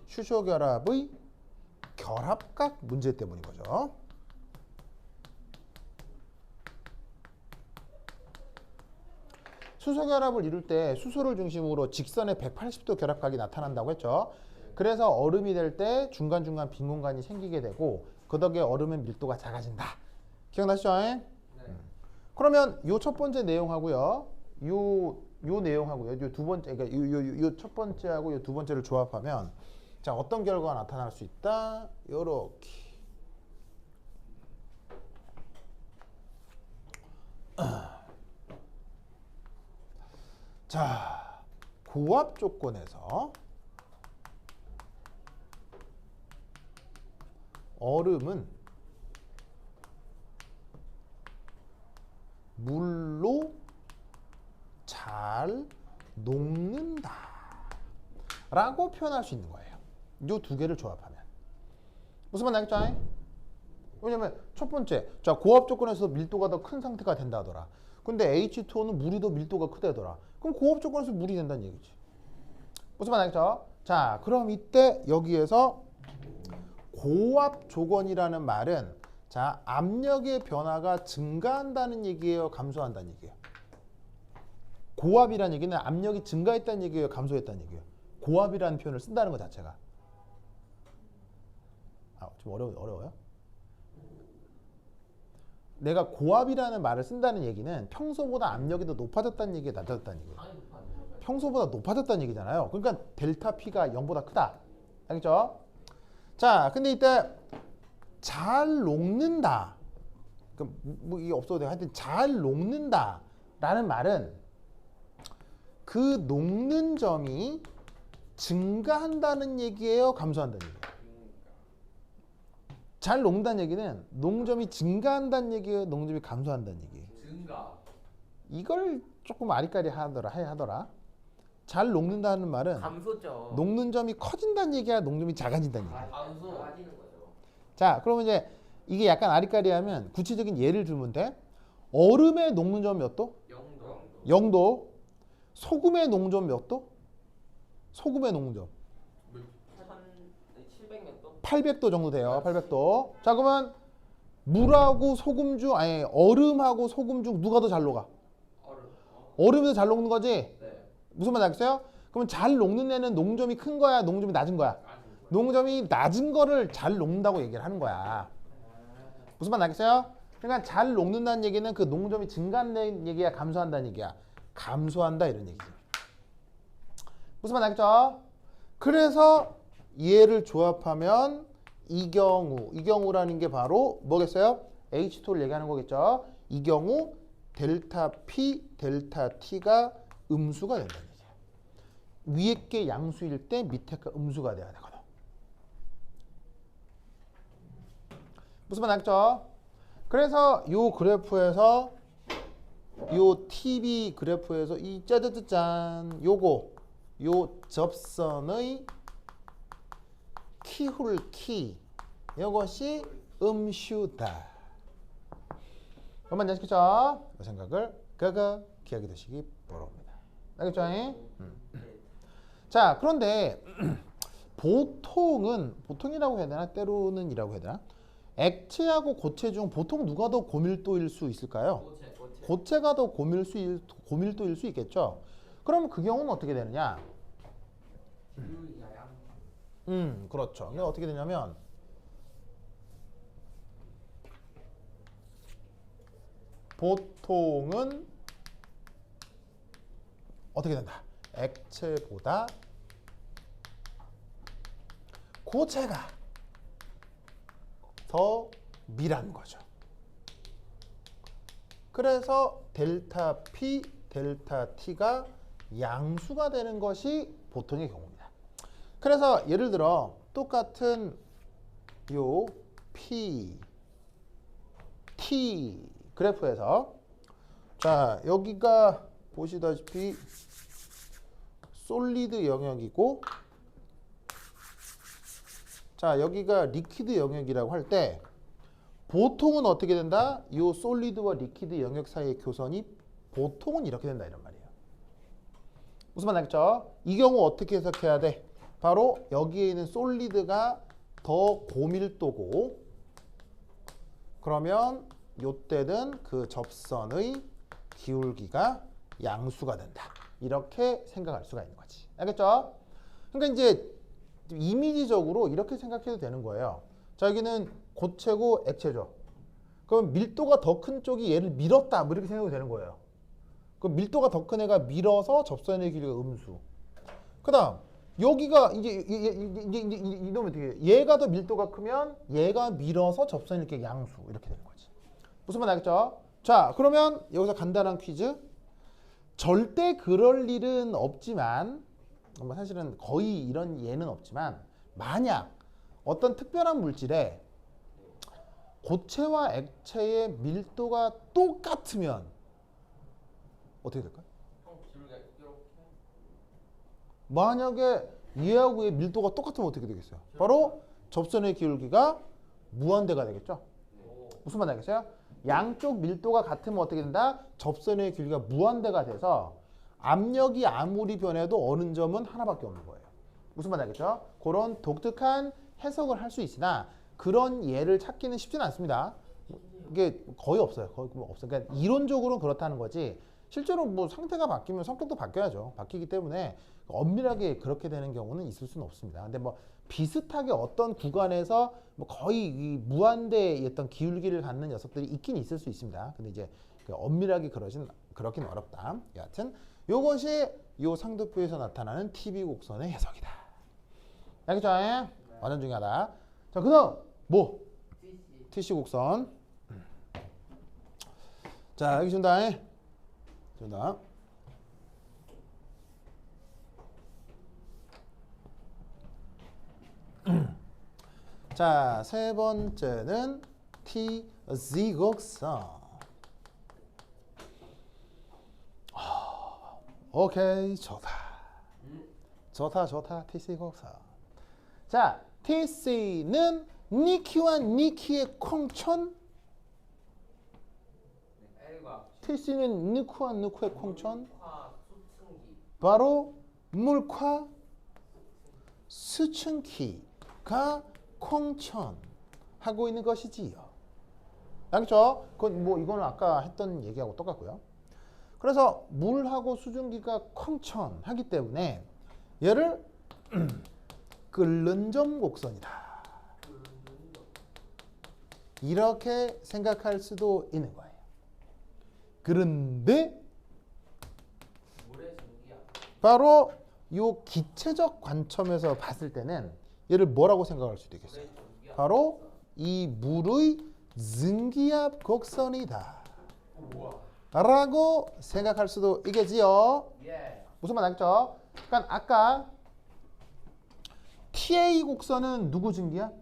슈쇼 결합의 결합각 문제 때문인 거죠. 수소 결합을 이룰 때 수소를 중심으로 직선의 180도 결합각이 나타난다고 했죠. 그래서 얼음이 될 때 중간중간 빈 공간이 생기게 되고 그 덕에 얼음의 밀도가 작아진다. 기억나시죠? 네. 그러면 요 첫 번째 내용하고요. 요 내용하고요. 요 두 번째 그러니까 요 첫 번째하고 요 두 번째를 조합하면 자, 어떤 결과가 나타날 수 있다? 요렇게. 자, 고압 조건에서 얼음은 물로 잘 녹는다 라고 표현할 수 있는 거예요. 이 두 개를 조합하면 무슨 말 나겠죠? 왜냐면 첫 번째 자, 고압 조건에서 밀도가 더 큰 상태가 된다 하더라. 근데 H2O는 물이 더 밀도가 크다더라. 그럼 고압 조건에서 물이 된다는 얘기지. 무슨 말 나겠죠? 자, 그럼 이때 여기에서 고압 조건이라는 말은 자, 압력의 변화가 증가한다는 얘기예요, 감소한다는 얘기예요? 고압이라는 얘기는 압력이 증가했다는 얘기예요, 감소했다는 얘기예요? 고압이라는 표현을 쓴다는 것 자체가. 좀 어려워요? 내가 고압이라는 말을 쓴다는 얘기는 평소보다 압력이 더 높아졌다는 얘기에 낮아졌다는 얘기예요. 평소보다 높아졌다는 얘기잖아요. 그러니까 델타 P가 0보다 크다. 알겠죠? 자, 근데 이때 잘 녹는다. 뭐 이게 없어도 돼. 하여튼 잘 녹는다라는 말은 그 녹는 점이 증가한다는 얘기예요, 감소한다는 얘기예요? 잘 녹는다는 얘기는 농점이 증가한다는 얘기예요, 농점이 감소한다는 얘기예요? 증가. 이걸 조금 아리까리 하더라. 잘 녹는다는 말은 감소죠. 녹는 점이 커진다는 얘기야, 녹점이 작아진다는 얘기야? 감소. 빠지는 거죠. 자, 그러면 이제 이게 약간 아리까리하면 구체적인 예를 들면 돼. 얼음의 녹는 점 몇 도? 0도. 0도. 소금의 녹점 몇 도? 소금의 녹점 1700몇 도? 800도 정도 돼요. 800도. 자, 그러면 물하고 소금 중 아니 얼음하고 소금 중 누가 더 잘 녹아? 얼음이 더 잘 녹는 거지? 네. 무슨 말 알겠어요? 그러면 잘 녹는 애는 농점이 큰 거야, 농점이 낮은 거야? 농점이 낮은 거를 잘 녹는다고 얘기를 하는 거야. 무슨 말 알겠어요? 그러니까 잘 녹는다는 얘기는 그 농점이 증가한다는 얘기야, 감소한다는 얘기야? 감소한다 이런 얘기지. 무슨 말 알겠죠? 그래서 얘를 조합하면 이 경우라는 게 바로 뭐겠어요? H2를 얘기하는 거겠죠. 이 경우 델타 P, 델타 T가 음수가 된다는 얘기야. 위에 게 양수일 때 밑에 게 음수가 돼야 되거든. 무슨 말 알겠죠? 그래서 요 그래프에서 요 TV 그래프에서 이 짜자자잔 요거 요 접선의 키훌 키 이것이 음수다. 그만 아시겠죠? 이 생각을 그거 기억해 두시기 바랍니다. 알겠죠? 자, 그런데 보통이라고 해야 되나 때로는 이라고 해야 되나? 액체하고 고체 중 보통 누가 더 고밀도일 수 있을까요? 고체가 더 고밀도일 수 있겠죠. 그럼 그 경우는 어떻게 되느냐? 그렇죠. 근데 어떻게 되냐면 보통은 어떻게 된다? 액체보다 고체가 더 밀한 거죠. 그래서 델타 P, 델타 T가 양수가 되는 것이 보통의 경우입니다. 그래서 예를 들어 똑같은 요 P, T 그래프에서 자 여기가 보시다시피 솔리드 영역이고 자 여기가 리퀴드 영역이라고 할 때 보통은 어떻게 된다? 이 솔리드와 리퀴드 영역 사이의 교선이 보통은 이렇게 된다 이런 말이에요. 무슨 말 알겠죠? 이 경우 어떻게 해석해야 돼? 바로 여기에 있는 솔리드가 더 고밀도고 그러면 요때는 그 접선의 기울기가 양수가 된다. 이렇게 생각할 수가 있는 거지. 알겠죠? 그러니까 이제 이미지적으로 이렇게 생각해도 되는 거예요. 자, 여기는 고체고 액체죠. 그럼 밀도가 더 큰 쪽이 얘를 밀었다. 뭐 이렇게 생각이 되는 거예요. 그럼 밀도가 더 큰 애가 밀어서 접선의 길이가 음수. 그다음 여기가 이제 이놈이 어떻게 해? 얘가 더 밀도가 크면 얘가 밀어서 접선의 길이가 양수 이렇게 되는 거지. 무슨 말 알겠죠? 자, 그러면 여기서 간단한 퀴즈. 절대 그럴 일은 없지만 사실은 거의 이런 예는 없지만 만약 어떤 특별한 물질에 고체와 액체의 밀도가 똑같으면 어떻게 될까요? 만약에 얘하고 얘 밀도가 똑같으면 어떻게 되겠어요? 바로 접선의 기울기가 무한대가 되겠죠? 무슨 말 알겠어요? 양쪽 밀도가 같으면 어떻게 된다? 접선의 길이가 무한대가 돼서 압력이 아무리 변해도 어느 점은 하나밖에 없는 거예요. 무슨 말 알겠죠? 그런 독특한 해석을 할 수 있으나 그런 예를 찾기는 쉽지는 않습니다. 이게 거의 없어요. 거의 없어요. 그러니까 이론적으로는 그렇다는 거지 실제로 뭐 상태가 바뀌면 성격도 바뀌어야죠. 바뀌기 때문에 엄밀하게 그렇게 되는 경우는 있을 수는 없습니다. 근데 뭐 비슷하게 어떤 구간에서 뭐 거의 이 무한대의 어떤 기울기를 갖는 녀석들이 있긴 있을 수 있습니다. 근데 이제 엄밀하게 그렇긴 어렵다. 여하튼 요것이 요 상도표에서 나타나는 TV 곡선의 해석이다. 알겠죠? 완전 중요하다. 자, 그다음 뭐? TC 곡선. 자, 여기 준다. 준다. 자, 세 번째는 TZ 곡선. 오케이, 좋다. 좋다. TC 곡선. 자, TC는 니키와 니키의 콩천. TC는 니키와 니키의 콩천. 바로 물과 수증기가 콩천하고 있는 것이지요. 알겠죠? 그건 뭐 이거는 아까 했던 얘기하고 똑같고요. 그래서 물하고 수증기가 콩천하기 때문에 얘를 끓는 점 곡선이다. 이렇게 생각할 수도 있는 거예요. 그런데 바로 요 기체적 관점에서 봤을 때는 얘를 뭐라고 생각할 수도 있겠어요? 바로 이 물의 증기압 곡선이다 우와. 라고 생각할 수도 있겠지요. 예. 무슨 말 알겠죠? 그러니까 아까 TA 곡선은 누구 증기압?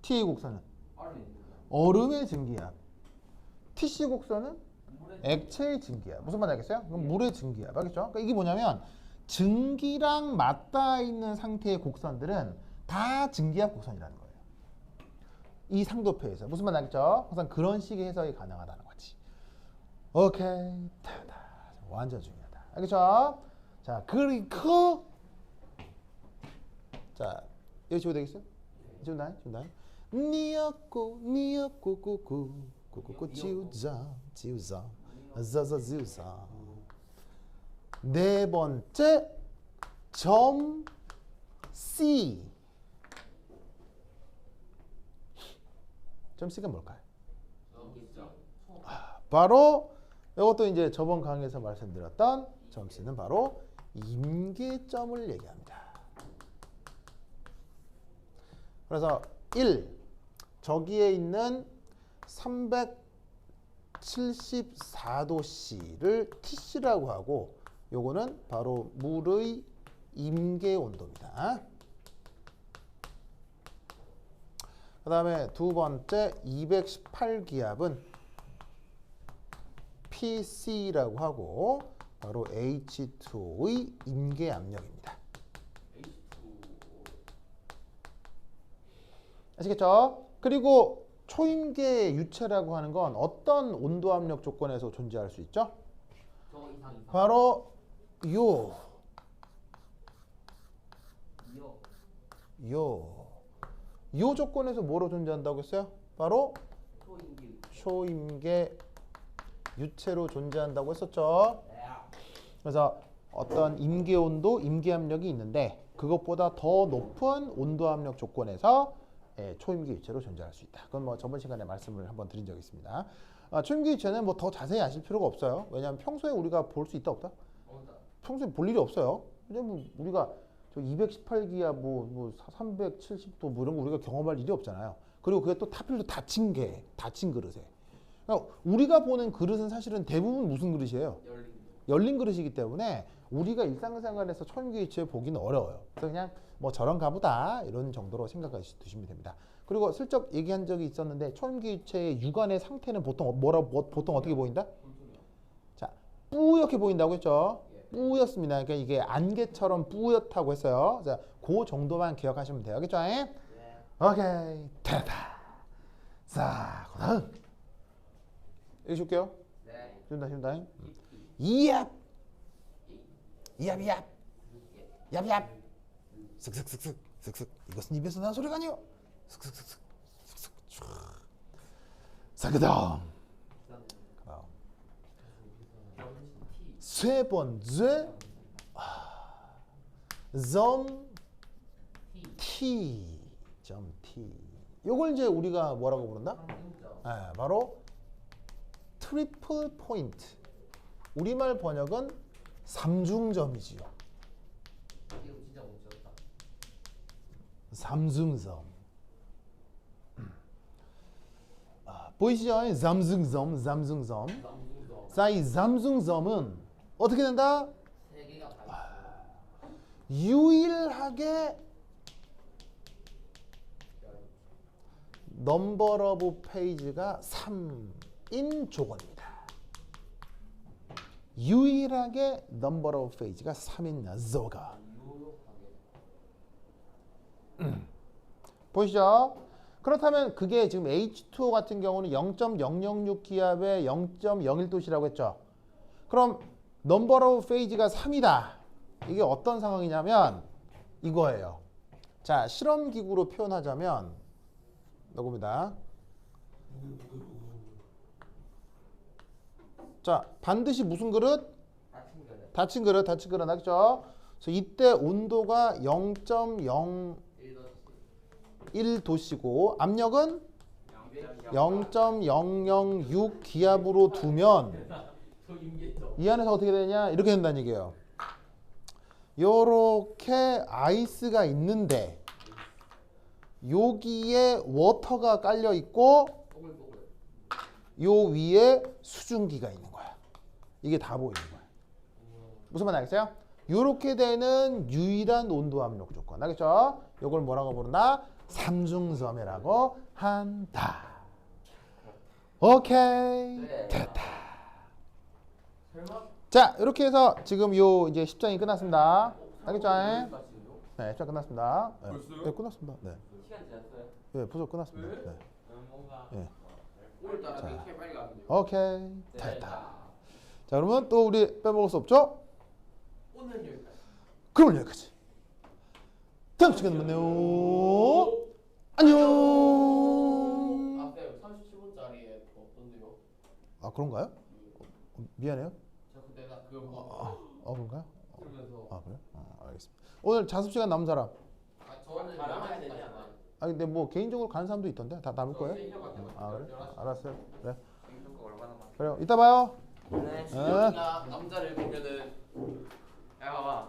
TA 곡선은 얼음이. 얼음의 증기압. TC 곡선은 물에. 액체의 증기압. 무슨 말 알겠어요? 그럼 물의 증기압. 알겠죠? 그러니까 이게 뭐냐면 증기랑 맞닿아 있는 상태의 곡선들은 다 증기압 곡선이라는 거예요. 이 상도표에서. 무슨 말 알겠죠? 항상 그런 식의 해석이 가능하다는 거지. 오케이. 타다. 완전 중요하다. 알겠죠? 자, 그리고 자, 여기 지워 되겠어요? 지운다잉? 지운다잉? 니었고 꾸꾸꾸 지우자 자자 지우자. 네 번째 점 C. 점 C가 뭘까요? 바로 이것도 이제 저번 강의에서 말씀드렸던 점 C는 바로 임계점을 얘기합니다. 그래서 1. 저기에 있는 374도씨를 TC라고 하고 요거는 바로 물의 임계 온도입니다. 그 다음에 두 번째 218기압은 PC라고 하고 바로 H2O의 임계 압력입니다. 아시겠죠? 그리고 초임계 유체라고 하는 건 어떤 온도 압력 조건에서 존재할 수 있죠? 저 이상. 바로 요 조건에서 뭐로 존재한다고 했어요? 바로 초인기. 초임계 유체로 존재한다고 했었죠. 그래서 어떤 임계 온도, 임계 압력이 있는데 그것보다 더 높은 온도 압력 조건에서 초임계 유체로 존재할 수 있다. 그건 뭐 저번 시간에 말씀을 한번 드린 적이 있습니다. 초임계 유체는 뭐 더 자세히 아실 필요가 없어요. 왜냐하면 평소에 우리가 볼 수 있다 없다? 평소에 볼 일이 없어요. 왜냐면 우리가 저 218기압 뭐 370도 뭐 이런 거 우리가 경험할 일이 없잖아요. 그리고 그게 또 하필도 닫힌 그릇에. 그러니까 우리가 보는 그릇은 사실은 대부분 무슨 그릇이에요? 열린 그릇이기 때문에 우리가 일상생활에서 초임계 유체 보기는 어려워요. 그래서 그냥 뭐 저런가 보다 이런 정도로 생각하시면 됩니다. 그리고 슬쩍 얘기한 적이 있었는데 초임계 유체의 육안의 상태는 보통 보통 어떻게 보인다? 자, 뿌옇게 보인다고 했죠? 뿌옇습니다. 그러니까 이게 안개처럼 뿌옇다고 했어요. 자, 그 정도만 기억하시면 돼요. 알겠죠? 오케이. 됐다. 자, 그다음 여기 줄게요. 네. 준다. 이압. 얍. 슥슥슥슥. 이것은 입에서 나는 소리가 아니요. 슥슥슥슥. 자, 그다음 세 번째 점 T. 요걸 이제 우리가 뭐라고 부른다? 바로 트리플 포인트. 우리말 번역은 삼중점이지요. 이거 진짜 못 지웠다. 삼중점. 보이시죠? 삼중점. 자, 이 삼중점은 어떻게 된다? 세 개가 다 유일하게 넘버 오브 페이지가 3인 조건입니다. 유일하게 넘버 오브 페이지가 3인 조건. 보이시죠? 그렇다면 그게 지금 H2O 같은 경우는 0.006 기압에 0.01도씨라고 했죠. 그럼 넘버 오브 페이지가 3이다. 이게 어떤 상황이냐면 이거예요. 자, 실험 기구로 표현하자면 이겁니다. 자, 반드시 무슨 그릇? 닫힌 그릇 알겠죠? 그래서 이때 온도가 0.01도씨고 압력은 0.006 기압으로 두면 이 안에서 어떻게 되냐? 이렇게 된다는 얘기예요. 요렇게 아이스가 있는데 여기에 워터가 깔려 있고 요 위에 수증기가 있는 거야. 이게 다 보이는 거야. 무슨 말 알겠어요? 요렇게 되는 유일한 온도 압력 조건. 알겠죠? 요걸 뭐라고 부른다? 삼중섬유라고 한다. 오케이. 네. 됐다. 설마? 자, 이렇게 해서 지금 요 이제 10장이 끝났습니다. 알겠죠? 지금요? 네, 10장 끝났습니다. 네, 벌써요? 네, 끝났습니다. 네. 시간 지났어요? 네, 부서 끝났습니다. 네. 뭔가 예. 오늘따라 되게 빨리 가는데요. 오케이. 됐다. 자, 자, 그러면 또 우리 빼먹을 수 없죠? 오늘 여기까지. 그러면 여기까지. 다음 시간에 만나요. 안녕. 아, 네, 37분짜리에 없던데요. 아, 그런가요? 미안해요. 저 그때 나 그거 뭐 그런가요? 들으면서 아, 그래요? 알겠습니다. 오늘 자습 시간 남은 사람. 저는 자랑해야 되지 11시까지만. 않아요? 아, 근데 뭐 개인적으로 가는 사람도 있던데 다 남을 거예요? 아, 그래? 11시. 알았어요. 그래. 이거 얼마나 많아? 그래요. 이따 봐요. 네. 네. 진영이가 남자를 보면은 야 봐봐.